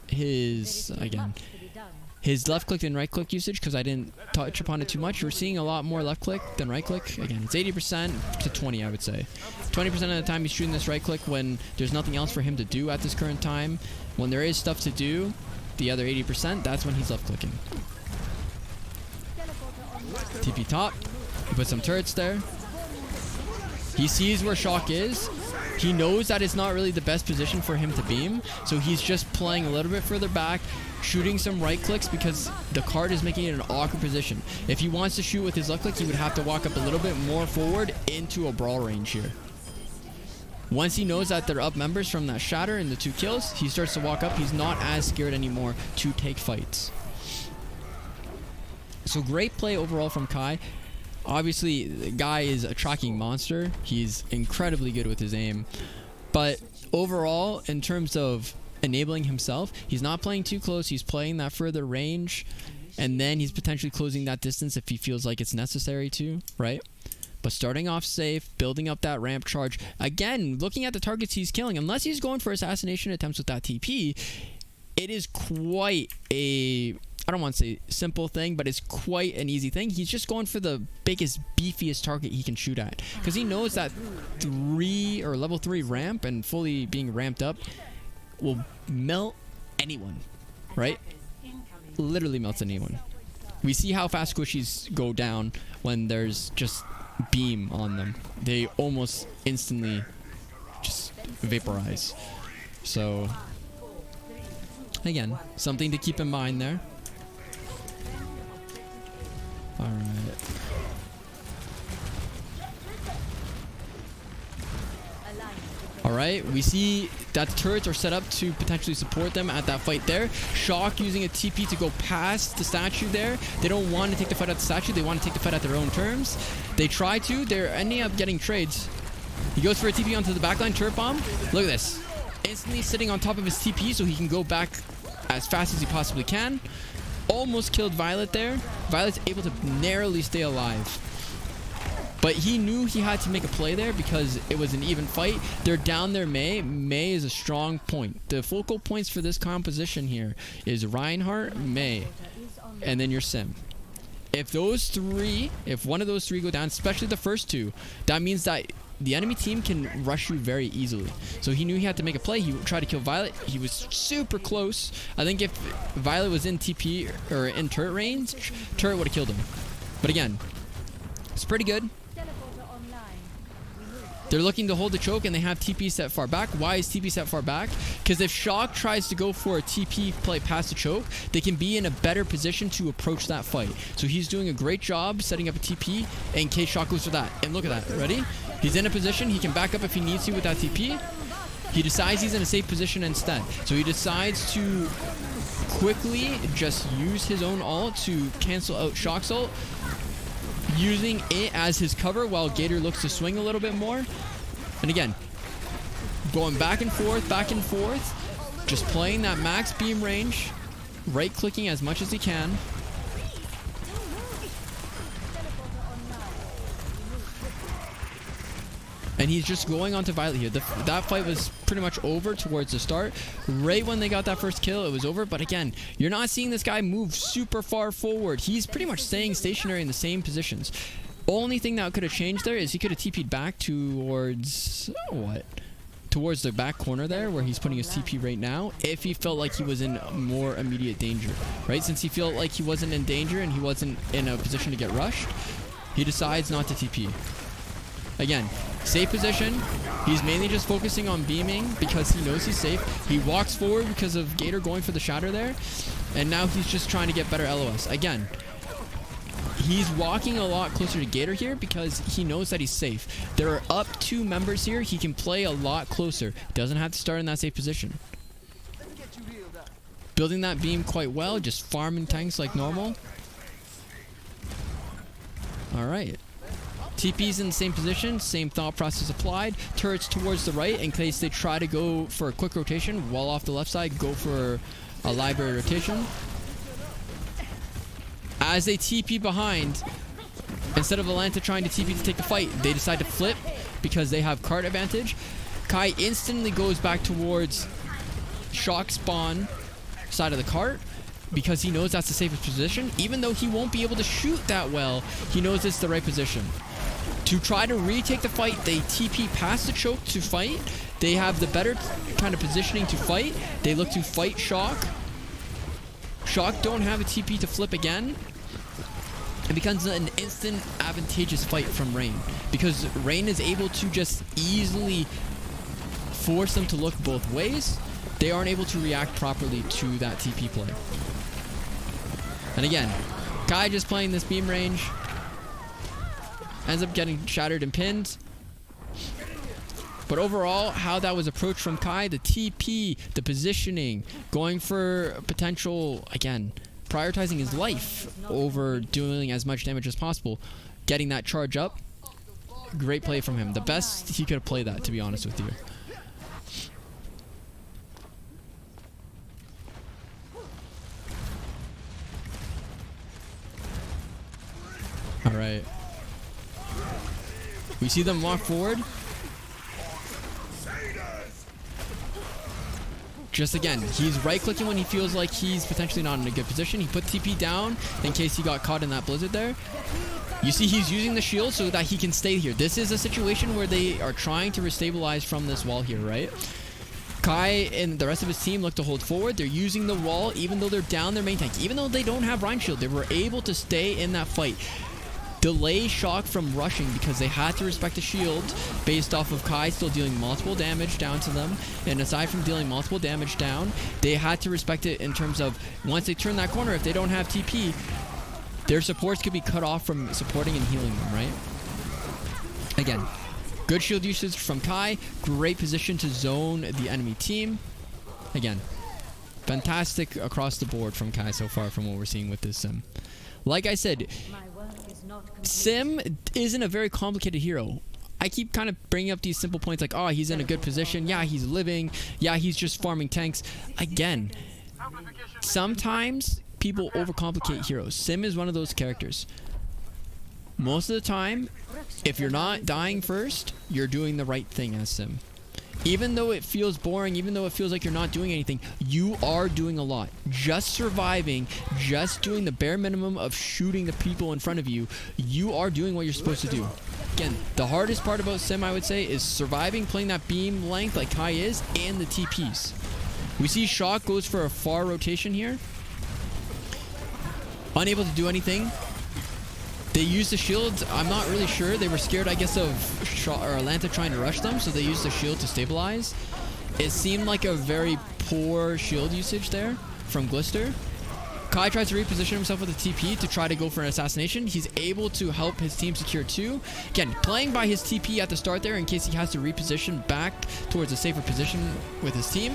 his, again, his left click and right click usage, because I didn't touch upon it too much, we're seeing a lot more left click than right click. Again, it's 80% to 20, I would say. 20% of the time he's shooting this right click when there's nothing else for him to do at this current time. When there is stuff to do, the other 80%, that's when he's left clicking. TP top. He put some turrets there. He sees where Shock is. He knows that it's not really the best position for him to beam, so he's just playing a little bit further back, shooting some right clicks because the card is making it an awkward position. If he wants to shoot with his left click, he would have to walk up a little bit more forward into a brawl range here. Once he knows that they're up members from that shatter and the 2 kills, he starts to walk up. He's not as scared anymore to take fights. So great play overall from Kai. Obviously, the guy is a tracking monster. He's incredibly good with his aim. But overall, in terms of enabling himself, he's not playing too close. He's playing that further range. And then he's potentially closing that distance if he feels like it's necessary to, right? But starting off safe, building up that ramp charge. Again, looking at the targets he's killing, unless he's going for assassination attempts with that TP, it is quite a... I don't want to say simple thing, but it's quite an easy thing. He's just going for the biggest, beefiest target he can shoot at. Because he knows that level 3 ramp and fully being ramped up will melt anyone, right? Literally melts anyone. We see how fast squishies go down when there's just beam on them. They almost instantly just vaporize. So, again, something to keep in mind there. Alright. Alright, we see that the turrets are set up to potentially support them at that fight there. Shock using a TP to go past the statue there. They don't want to take the fight at the statue. They want to take the fight at their own terms. They try to. They're ending up getting trades. He goes for a TP onto the backline turret bomb. Look at this. Instantly sitting on top of his TP so he can go back as fast as he possibly can. Almost killed Violet there. Violet's able to narrowly stay alive. But he knew he had to make a play there because it was an even fight. They're down their Mei. Mei is a strong point. The focal points for this composition here is Reinhardt, Mei, and then your Sim. If one of those 3 go down, especially the first 2, that means that the enemy team can rush you very easily. So he knew he had to make a play. He tried to kill Violet. He was super close. I think if Violet was in TP or in turret range, turret would have killed him. But again, it's pretty good. They're looking to hold the choke and they have TP set far back. Why is TP set far back? Because if Shock tries to go for a TP play past the choke, they can be in a better position to approach that fight. So he's doing a great job setting up a TP in case Shock goes for that. And look at that. Ready? He's in a position. He can back up if he needs to with that TP. He decides he's in a safe position instead. So he decides to quickly just use his own ult to cancel out Shock's ult, using it as his cover while Gator looks to swing a little bit more. And again, going back and forth, just playing that max beam range, right clicking as much as he can. And he's just going on to Violet here. That fight was pretty much over towards the start. Right when they got that first kill, it was over. But again, you're not seeing this guy move super far forward. He's pretty much staying stationary in the same positions. Only thing that could have changed there is he could have TP'd back towards... what? Towards the back corner there where he's putting his TP right now, if he felt like he was in more immediate danger, right? Since he felt like he wasn't in danger and he wasn't in a position to get rushed, he decides not to TP. Again, safe position. He's mainly just focusing on beaming because he knows he's safe. He walks forward because of Gator going for the shatter there. And now he's just trying to get better LOS. Again, he's walking a lot closer to Gator here because he knows that he's safe. There are up 2 members here. He can play a lot closer. Doesn't have to start in that safe position. Building that beam quite well. Just farming tanks like normal. Alright. TP's in the same position, same thought process applied. Turrets towards the right in case they try to go for a quick rotation. Wall off the left side, go for a library rotation. As they TP behind, instead of Atlanta trying to TP to take the fight, they decide to flip because they have cart advantage. Kai instantly goes back towards Shock spawn side of the cart because he knows that's the safest position. Even though he won't be able to shoot that well, he knows it's the right position. To try to retake the fight, they TP past the choke to fight. They have the better kind of positioning to fight. They look to fight Shock. Shock don't have a TP to flip again. it becomes an instant advantageous fight from Rain, because Rain is able to just easily force them to look both ways. They aren't able to react properly to that TP play. And again, Kai just playing this beam range, ends up getting shattered and pinned. But overall, how that was approached from Kai, the TP, the positioning, going for potential, again, prioritizing his life over doing as much damage as possible, getting that charge up, great play from him. The best he could have played that, to be honest with you. Alright. We see them walk forward. Just again, he's right-clicking when he feels like he's potentially not in a good position. He put TP down in case he got caught in that blizzard there. You see he's using the shield so that he can stay here. This is a situation where they are trying to restabilize from this wall here, right? Kai and the rest of his team look to hold forward. They're using the wall even though they're down their main tank. Even though they don't have Rhyme Shield, they were able to stay in that fight. Delay shock from rushing because they had to respect the shield based off of Kai still dealing multiple damage down to them. And aside from dealing multiple damage down, they had to respect it in terms of once they turn that corner, if they don't have TP, their supports could be cut off from supporting and healing them, right? Again, good shield usage from Kai. Great position to zone the enemy team. Again, fantastic across the board from Kai so far from what we're seeing with this sim. Like I said, Sim isn't a very complicated hero. I keep kind of bringing up these simple points like, oh, he's in a good position. Yeah, he's living. Yeah, he's just farming tanks. Again, sometimes people overcomplicate heroes. Sim is one of those characters. Most of the time, if you're not dying first, you're doing the right thing as Sim. Even though it feels boring, even though it feels like you're not doing anything, you are doing a lot. Just surviving, just doing the bare minimum of shooting the people in front of you, you are doing what you're supposed to do. Again, the hardest part about Sim, I would say, is surviving, playing that beam length like Kai is, and the TPs. We see Shock goes for a far rotation here. Unable to do anything. They used the shield. I'm not really sure. They were scared, I guess, of Atlanta trying to rush them, so they used the shield to stabilize. It seemed like a very poor shield usage there from Glister. Kai tries to reposition himself with a TP to try to go for an assassination. He's able to help his team secure 2. Again, playing by his TP at the start there in case he has to reposition back towards a safer position with his team.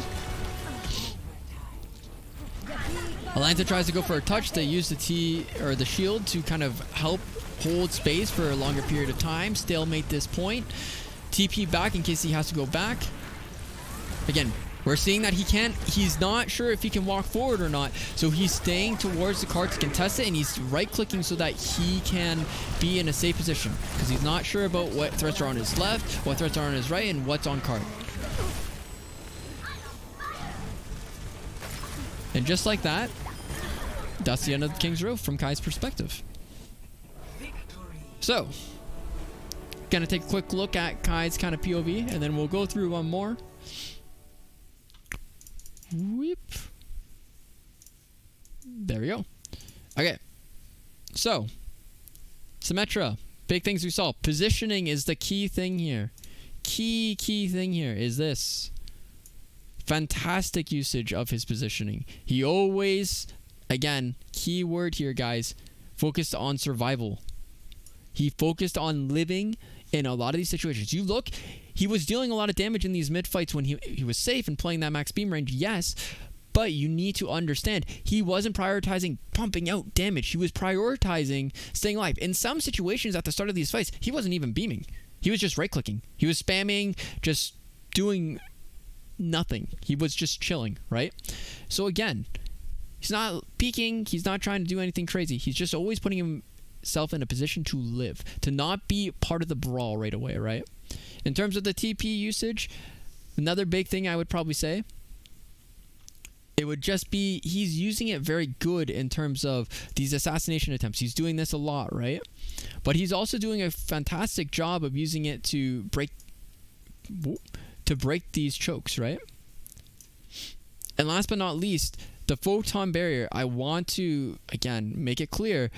Atlanta tries to go for a touch. They use the shield to kind of help hold space for a longer period of time. Stalemate this point. TP back in case he has to go back. Again, we're seeing that he's not sure if he can walk forward or not. So he's staying towards the cart to contest it, and he's right-clicking so that he can be in a safe position. Because he's not sure about what threats are on his left, what threats are on his right, and what's on cart. And just like that, that's the end of the King's Row from Kai's perspective. So, gonna take a quick look at Kai's kind of POV, and then we'll go through one more. Whoop. There we go. Okay. So, Symmetra. Big things we saw. Positioning is the key thing here. Key thing here is this. Fantastic usage of his positioning. He always, again, key word here, guys, focused on survival. He focused on living in a lot of these situations. You look, he was dealing a lot of damage in these mid fights when he was safe and playing that max beam range, yes, but you need to understand, he wasn't prioritizing pumping out damage. He was prioritizing staying alive. In some situations at the start of these fights, he wasn't even beaming. He was just right-clicking. He was spamming, just doing nothing. He was just chilling, right? So again, he's not peeking. He's not trying to do anything crazy. He's just always putting himself in a position to live, to not be part of the brawl right away, right? In terms of the TP usage, another big thing I would probably say, it would just be he's using it very good in terms of these assassination attempts. He's doing this a lot, right? But he's also doing a fantastic job of using it to break these chokes, right? And last but not least, the Photon Barrier, I want to, again, make it clear,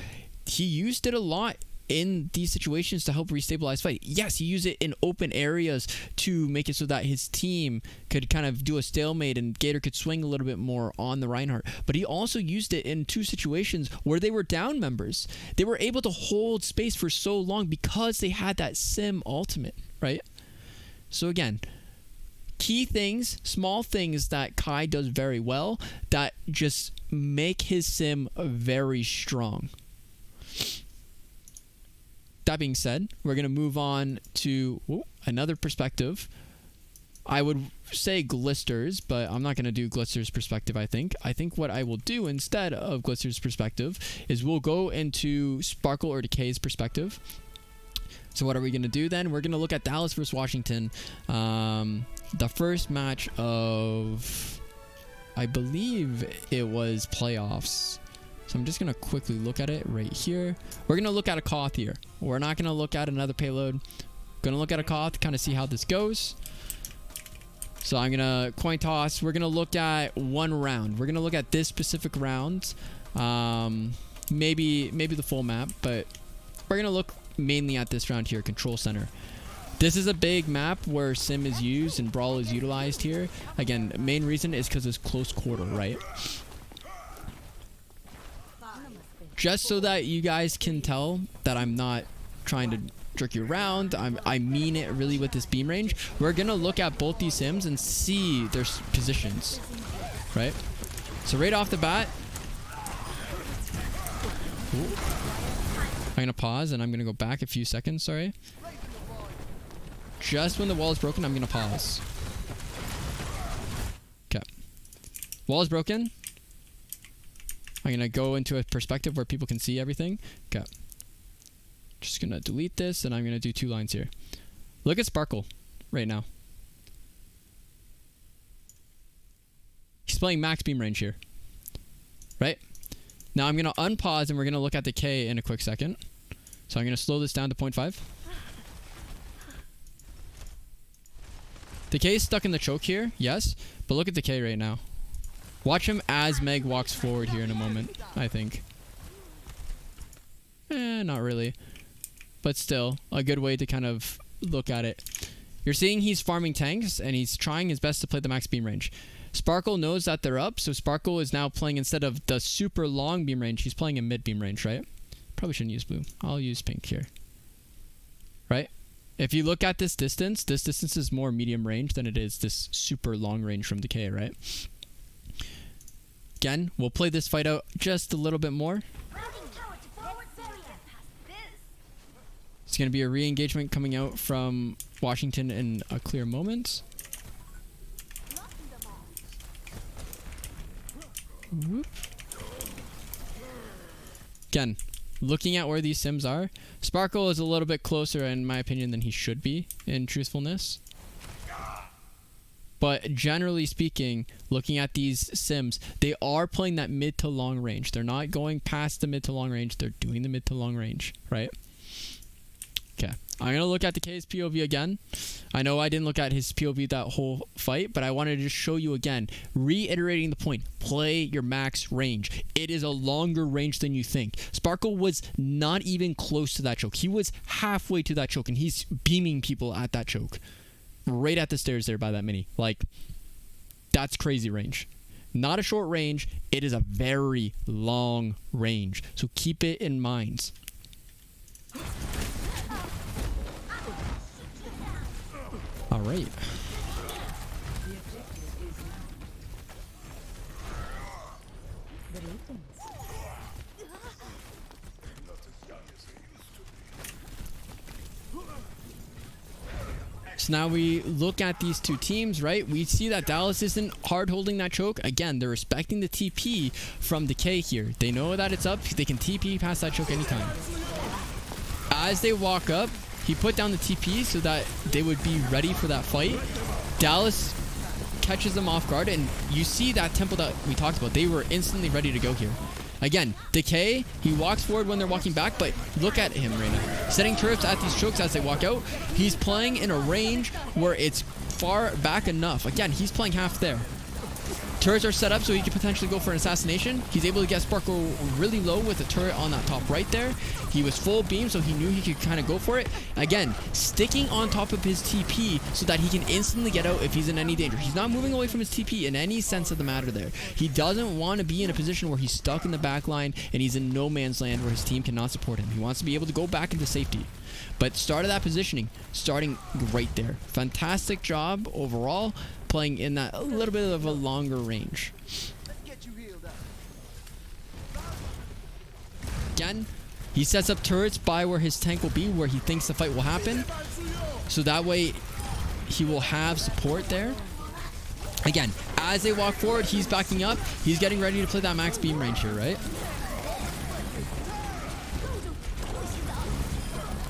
he used it a lot in these situations to help restabilize fight. Yes, he used it in open areas to make it so that his team could kind of do a stalemate and Gator could swing a little bit more on the Reinhardt. But he also used it in 2 situations where they were down members. They were able to hold space for so long because they had that Sim ultimate, right? So again, key things, small things that Kai does very well that just make his Sim very strong. That being said, we're going to move on to another perspective. I would say Glister's, but I'm not going to do Glister's perspective, I think. I think what I will do instead of Glister's perspective is we'll go into Sparkle or Decay's perspective. So what are we going to do then? We're going to look at Dallas versus Washington. The first match of, I believe it was playoffs. So I'm just going to quickly look at it right here. We're going to look at a Koth here. We're not going to look at another payload. Going to look at a Koth, kind of see how this goes. So I'm going to coin toss. We're going to look at one round. We're going to look at this specific round. Maybe the full map, but we're going to look mainly at this round here, Control Center. This is a big map where Sim is used and Brawl is utilized here. Again, main reason is because it's close quarter, right? Just so that you guys can tell that I'm not trying to jerk you around, I mean it really with this beam range. We're gonna look at both these Sims and see their positions, right? So right off the bat, I'm gonna pause and I'm gonna go back a few seconds, sorry. Just when the wall is broken, I'm gonna pause. Okay. Wall is broken. I'm going to go into a perspective where people can see everything. Okay. Just going to delete this, and I'm going to do 2 lines here. Look at Sparkle right now. He's playing max beam range here. Right? Now I'm going to unpause, and we're going to look at Decay in a quick second. So I'm going to slow this down to 0.5. Decay is stuck in the choke here, yes. But look at Decay right now. Watch him as Meg walks forward here in a moment, I think. Not really. But still, a good way to kind of look at it. You're seeing he's farming tanks, and he's trying his best to play the max beam range. Sparkle knows that they're up, so Sparkle is now playing, instead of the super long beam range, he's playing a mid beam range, right? Probably shouldn't use blue. I'll use pink here. Right? If you look at this distance is more medium range than it is this super long range from Decay, right? Again, we'll play this fight out just a little bit more. It's going to be a re-engagement coming out from Washington in a clear moment. Whoop. Again, looking at where these Sims are, Sparkle is a little bit closer, in my opinion, than he should be, in truthfulness. But generally speaking, looking at these Sims, they are playing that mid to long range. They're not going past the mid to long range. They're doing the mid to long range, right? Okay. I'm going to look at Decay's POV again. I know I didn't look at his POV that whole fight, but I wanted to just show you again, reiterating the point, play your max range. It is a longer range than you think. Sparkle was not even close to that choke. He was halfway to that choke, and he's beaming people at that choke. Right at the stairs there by that mini. Like, that's crazy range. Not a short range. It is a very long range. So keep it in mind. All right. So now we look at these two teams, right? We see that Dallas isn't hard holding that choke. Again, they're respecting the TP from Decay here. They know that it's up. They can TP past that choke anytime. As they walk up, he put down the TP so that they would be ready for that fight. Dallas catches them off guard, and you see that tempo that we talked about. They were instantly ready to go here. Again, Decay, he walks forward when they're walking back, but look at him right now. Setting turrets at these chokes as they walk out. He's playing in a range where it's far back enough. Again, he's playing half there. Turrets are set up so he could potentially go for an assassination. He's able to get Sparkle really low with a turret on that top right there. He was full beam, so he knew he could kind of go for it. Again, sticking on top of his TP so that he can instantly get out if he's in any danger. He's not moving away from his TP in any sense of the matter there. He doesn't want to be in a position where he's stuck in the back line and he's in no man's land where his team cannot support him. He wants to be able to go back into safety. But start of that positioning, starting right there. Fantastic job overall, playing in that a little bit of a longer range. Again, he sets up turrets by where his tank will be, where he thinks the fight will happen. So that way, he will have support there. Again, as they walk forward, he's backing up. He's getting ready to play that max beam range here, right?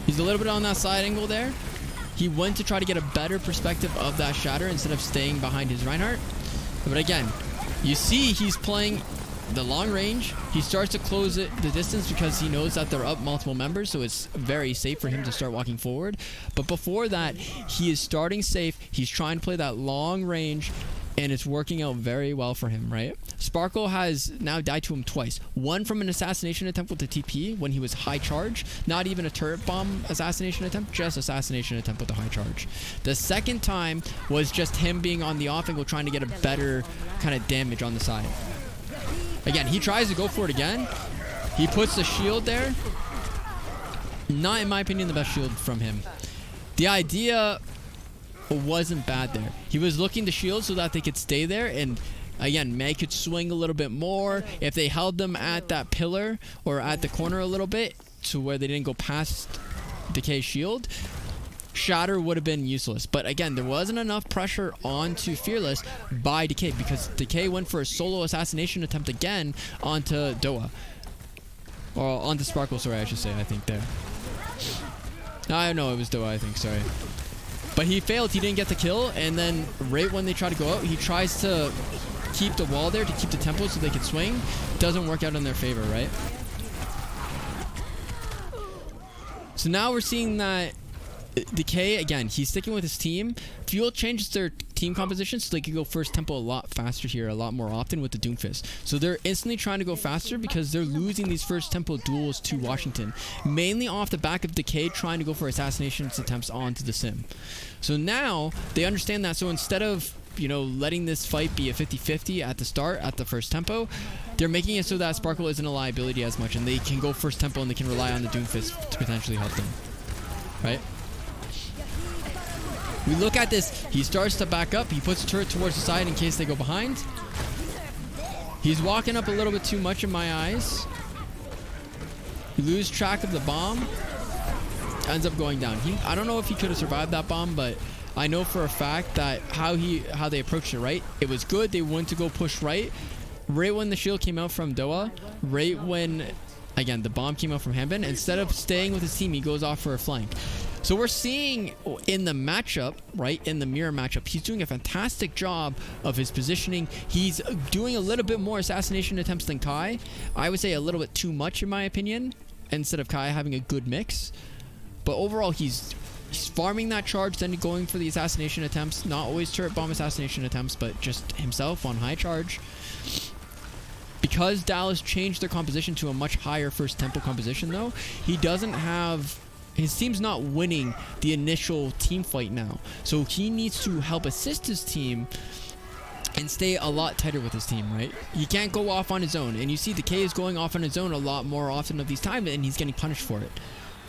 He's a little bit on that side angle there. He went to try to get a better perspective of that shatter instead of staying behind his Reinhardt. But again, you see he's playing the long range. He starts to close the distance because he knows that they're up multiple members, so it's very safe for him to start walking forward. But before that, he is starting safe. He's trying to play that long range, and it's working out very well for him, right? Sparkle has now died to him twice. One from an assassination attempt with the TP when he was high charge. Not even a turret bomb assassination attempt, just assassination attempt with the high charge. The second time was just him being on the off angle trying to get a better kind of damage on the side. Again, he tries to go for it again. He puts the shield there. Not, in my opinion, the best shield from him. The idea wasn't bad there. He was looking to shield so that they could stay there, and again, May could swing a little bit more if they held them at that pillar or at the corner a little bit to where they didn't go past Decay's shield. Shatter would have been useless, but again, there wasn't enough pressure onto Fearless by Decay because Decay went for a solo assassination attempt again onto Doa, or onto Sparkle, sorry, I should say, I think there. I know it was Doa, I think, sorry. But he failed, he didn't get the kill, and then right when they try to go out, he tries to keep the wall there to keep the tempo so they can swing. Doesn't work out in their favor, right? So now we're seeing that Decay, again, he's sticking with his team. Fuel changes their team composition so they can go first tempo a lot faster here, a lot more often with the Doomfist. So they're instantly trying to go faster because they're losing these first tempo duels to Washington, mainly off the back of Decay trying to go for assassination attempts onto the Sim. So now they understand that, so instead of, you know, letting this fight be a 50-50 at the start, at the first tempo, they're making it so that Sparkle isn't a liability as much and they can go first tempo and they can rely on the Doomfist to potentially help them, right? We look at this, he starts to back up, he puts a turret towards the side in case they go behind. He's walking up a little bit too much in my eyes. You lose track of the bomb. Ends up going down. I don't know if he could have survived that bomb, but I know for a fact that how they approached it, right? It was good, they went to go push right. Right when the shield came out from Doa, right when, again, the bomb came out from Hanbin, instead of staying with his team, he goes off for a flank. So we're seeing in the matchup, right, in the mirror matchup, he's doing a fantastic job of his positioning. He's doing a little bit more assassination attempts than Kai. I would say a little bit too much in my opinion, instead of Kai having a good mix. But overall, he's farming that charge, then going for the assassination attempts. Not always turret bomb assassination attempts, but just himself on high charge. Because Dallas changed their composition to a much higher first tempo composition though, he doesn't have... His team's not winning the initial team fight now. So he needs to help assist his team and stay a lot tighter with his team, right? He can't go off on his own. And you see Decay is going off on his own a lot more often of these times, and he's getting punished for it.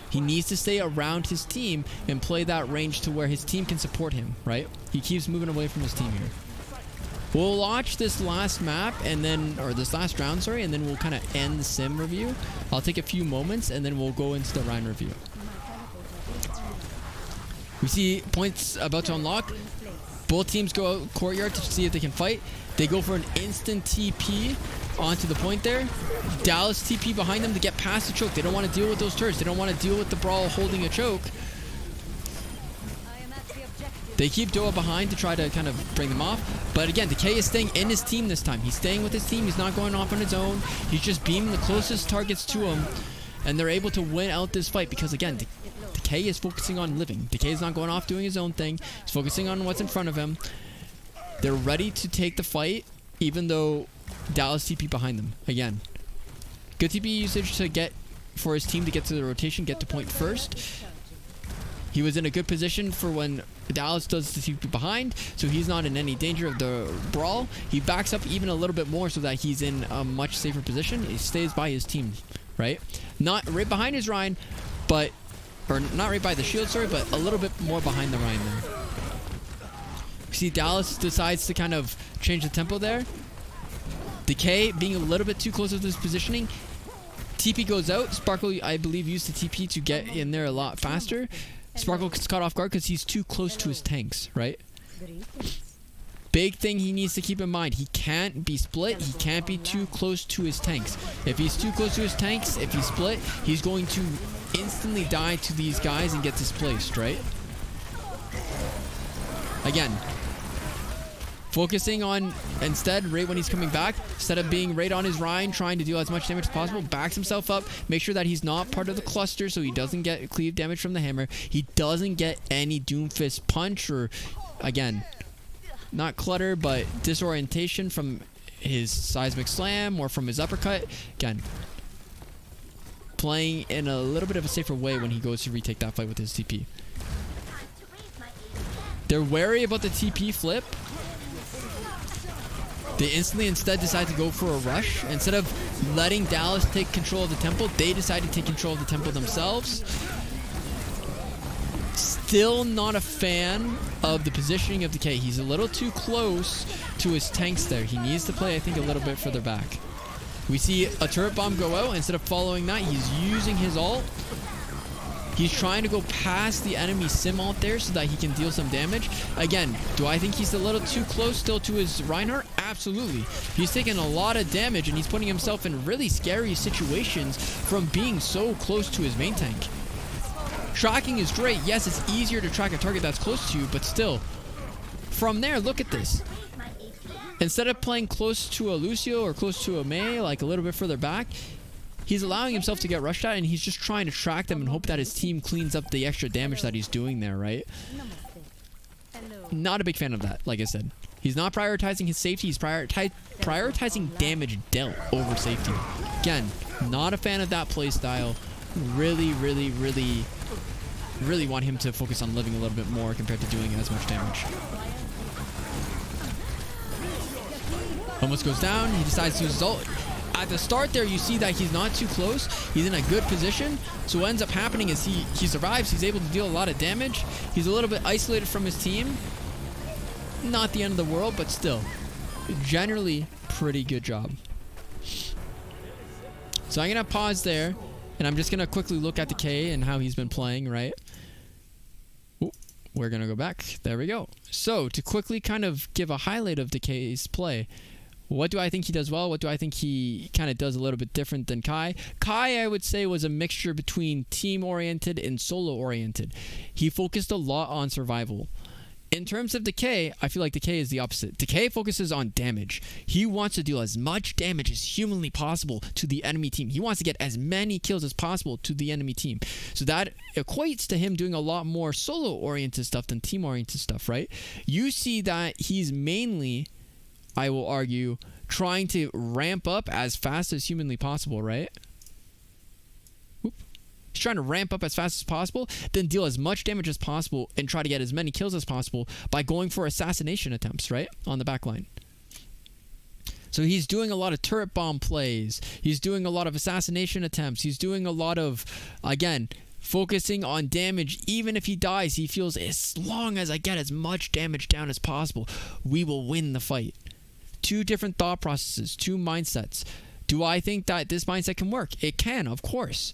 He needs to stay around his team and play that range to where his team can support him, right? He keeps moving away from his team here. We'll watch this last map and then, or this last round, sorry, and then we'll kind of end the sim review. I'll take a few moments and then we'll go into the Rhine review. We see points about to unlock. Both teams go out courtyard to see if they can fight. They go for an instant TP onto the point there. Dallas TP behind them to get past the choke. They don't want to deal with those turrets. They don't want to deal with the Brawl holding a choke. They keep Doa behind to try to kind of bring them off. But again, Decay is staying in his team this time. He's staying with his team. He's not going off on his own. He's just beaming the closest targets to him. And they're able to win out this fight because, again, Decay is focusing on living. Decay is not going off doing his own thing. He's focusing on what's in front of him. They're ready to take the fight. even though Dallas TP behind them. Again, good TP usage to get for his team to get to the rotation, get to point first. He was in a good position for when Dallas does the TP behind, so he's not in any danger of the brawl. He backs up even a little bit more so that he's in a much safer position. He stays by his team, right? Not right behind his Rhine, but, or not right by the shield, sorry, but a little bit more behind the Rhine there. See, Dallas decides to kind of change the tempo there. Decay being a little bit too close with his positioning. TP goes out. Sparkle, I believe, used the TP to get in there a lot faster. Sparkle gets caught off guard because he's too close to his tanks, right? Big thing he needs to keep in mind. He can't be split. He can't be too close to his tanks. If he's too close to his tanks, if he's split, he's going to instantly die to these guys and get displaced, right? Again, focusing on, instead, right when he's coming back, instead of being right on his Rhine, trying to deal as much damage as possible, backs himself up, make sure that he's not part of the cluster so he doesn't get cleave damage from the hammer. He doesn't get any Doomfist punch or, again, not clutter, but disorientation from his seismic slam or from his uppercut. Again, playing in a little bit of a safer way when he goes to retake that fight with his TP. They're wary about the TP flip. They instantly instead decide to go for a rush. Instead of letting Dallas take control of the temple, they decide to take control of the temple themselves. Still not a fan of the positioning of Decay. He's a little too close to his tanks there. He needs to play, I think, a little bit further back. We see a turret bomb go out. Instead of following that, he's using his ult. He's trying to go past the enemy sim ult there so that he can deal some damage. Again, do I think he's a little too close still to his Reinhardt? Absolutely. He's taking a lot of damage and he's putting himself in really scary situations from being so close to his main tank. Tracking is great. Yes, it's easier to track a target that's close to you, but still. From there, look at this. Instead of playing close to a Lucio or close to a Mei, like a little bit further back, he's allowing himself to get rushed at, and he's just trying to track them and hope that his team cleans up the extra damage that he's doing there, right? Not a big fan of that, like I said. He's not prioritizing his safety. He's prioritizing damage dealt over safety. Again, not a fan of that playstyle. Really want him to focus on living a little bit more compared to doing as much damage. Almost goes down. He decides to use his ult. At the start there, you see that he's not too close. He's in a good position. So what ends up happening is he survives. He's able to deal a lot of damage. He's a little bit isolated from his team. Not the end of the world, but still. Generally, pretty good job. So I'm going to pause there. And I'm just going to quickly look at Decay and how he's been playing, right? Ooh, we're going to go back. There we go. So to quickly kind of give a highlight of Decay's play, what do I think he does well? What do I think he kind of does a little bit different than Kai? Kai, I would say, was a mixture between team-oriented and solo-oriented. He focused a lot on survival. In terms of Decay, I feel like Decay is the opposite. Decay focuses on damage. He wants to deal as much damage as humanly possible to the enemy team. He wants to get as many kills as possible to the enemy team. So that equates to him doing a lot more solo-oriented stuff than team-oriented stuff, right? You see that he's mainly, I will argue, trying to ramp up as fast as humanly possible, right? He's trying to ramp up as fast as possible, then deal as much damage as possible and try to get as many kills as possible by going for assassination attempts, right? On the back line. So he's doing a lot of turret bomb plays. He's doing a lot of assassination attempts. He's doing a lot of, again, focusing on damage. Even if he dies, he feels, as long as I get as much damage down as possible, we will win the fight. Two different thought processes, two mindsets. Do I think that this mindset can work? It can, of course.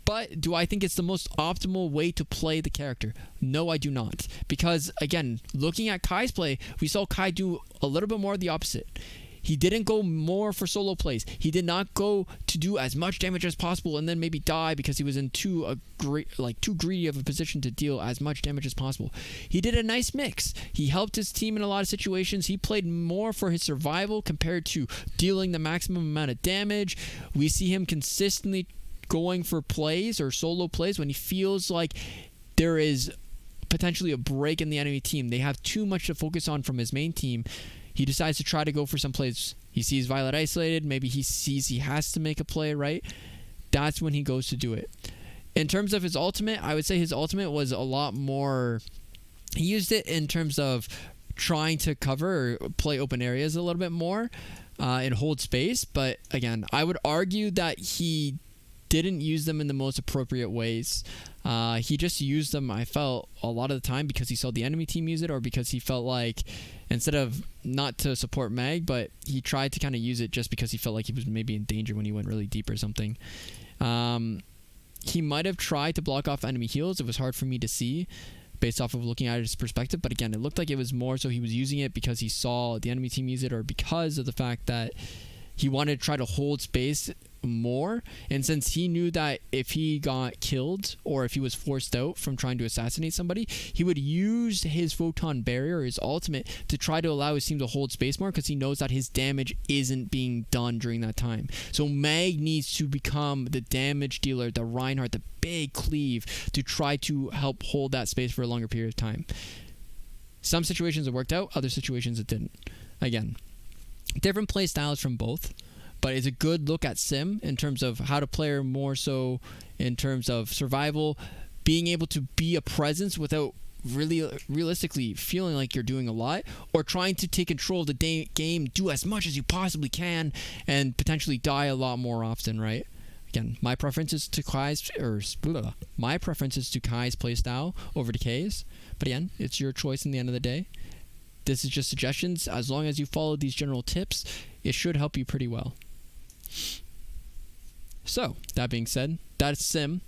But do I think it's the most optimal way to play the character? No, I do not. Because, again, looking at Kai's play, we saw Kai do a little bit more of the opposite. He didn't go more for solo plays. He did not go to do as much damage as possible and then maybe die because he was in too greedy of a position to deal as much damage as possible. He did a nice mix. He helped his team in a lot of situations. He played more for his survival compared to dealing the maximum amount of damage. We see him consistently going for plays or solo plays when he feels like there is potentially a break in the enemy team. They have too much to focus on from his main team. he decides to try to go for some plays. He sees Violet isolated, maybe he sees he has to make a play, right? That's when he goes to do it. In terms of his ultimate, I would say his ultimate was a lot more, he used it in terms of trying to cover or play open areas a little bit more and hold space. But again, I would argue that he didn't use them in the most appropriate ways. He just used them, I felt, a lot of the time because he saw the enemy team use it, or because he felt like, instead of not to support Mag, but he tried to kind of use it just because he felt like he was maybe in danger when he went really deep or something. He might have tried to block off enemy heals. It was hard for me to see based off of looking at his perspective, but again, it looked like it was more so he was using it because he saw the enemy team use it, or because of the fact that he wanted to try to hold space more. And since he knew that if he got killed or if he was forced out from trying to assassinate somebody, he would use his Photon Barrier, his ultimate, to try to allow his team to hold space more, because he knows that his damage isn't being done during that time. So Mag needs to become the damage dealer, the Reinhardt, the big cleave, to try to help hold that space for a longer period of time. Some situations it worked out, other situations it didn't. Again, different play styles from both, but it's a good look at Sim in terms of how to play her more so in terms of survival, being able to be a presence without really realistically feeling like you're doing a lot, or trying to take control of the game, do as much as you possibly can, and potentially die a lot more often, right? Again, my preference is to Kai's play style over Decay's, but again, it's your choice in the end of the day. This is just suggestions. As long as you follow these general tips, it should help you pretty well. So, that being said, that's Sim.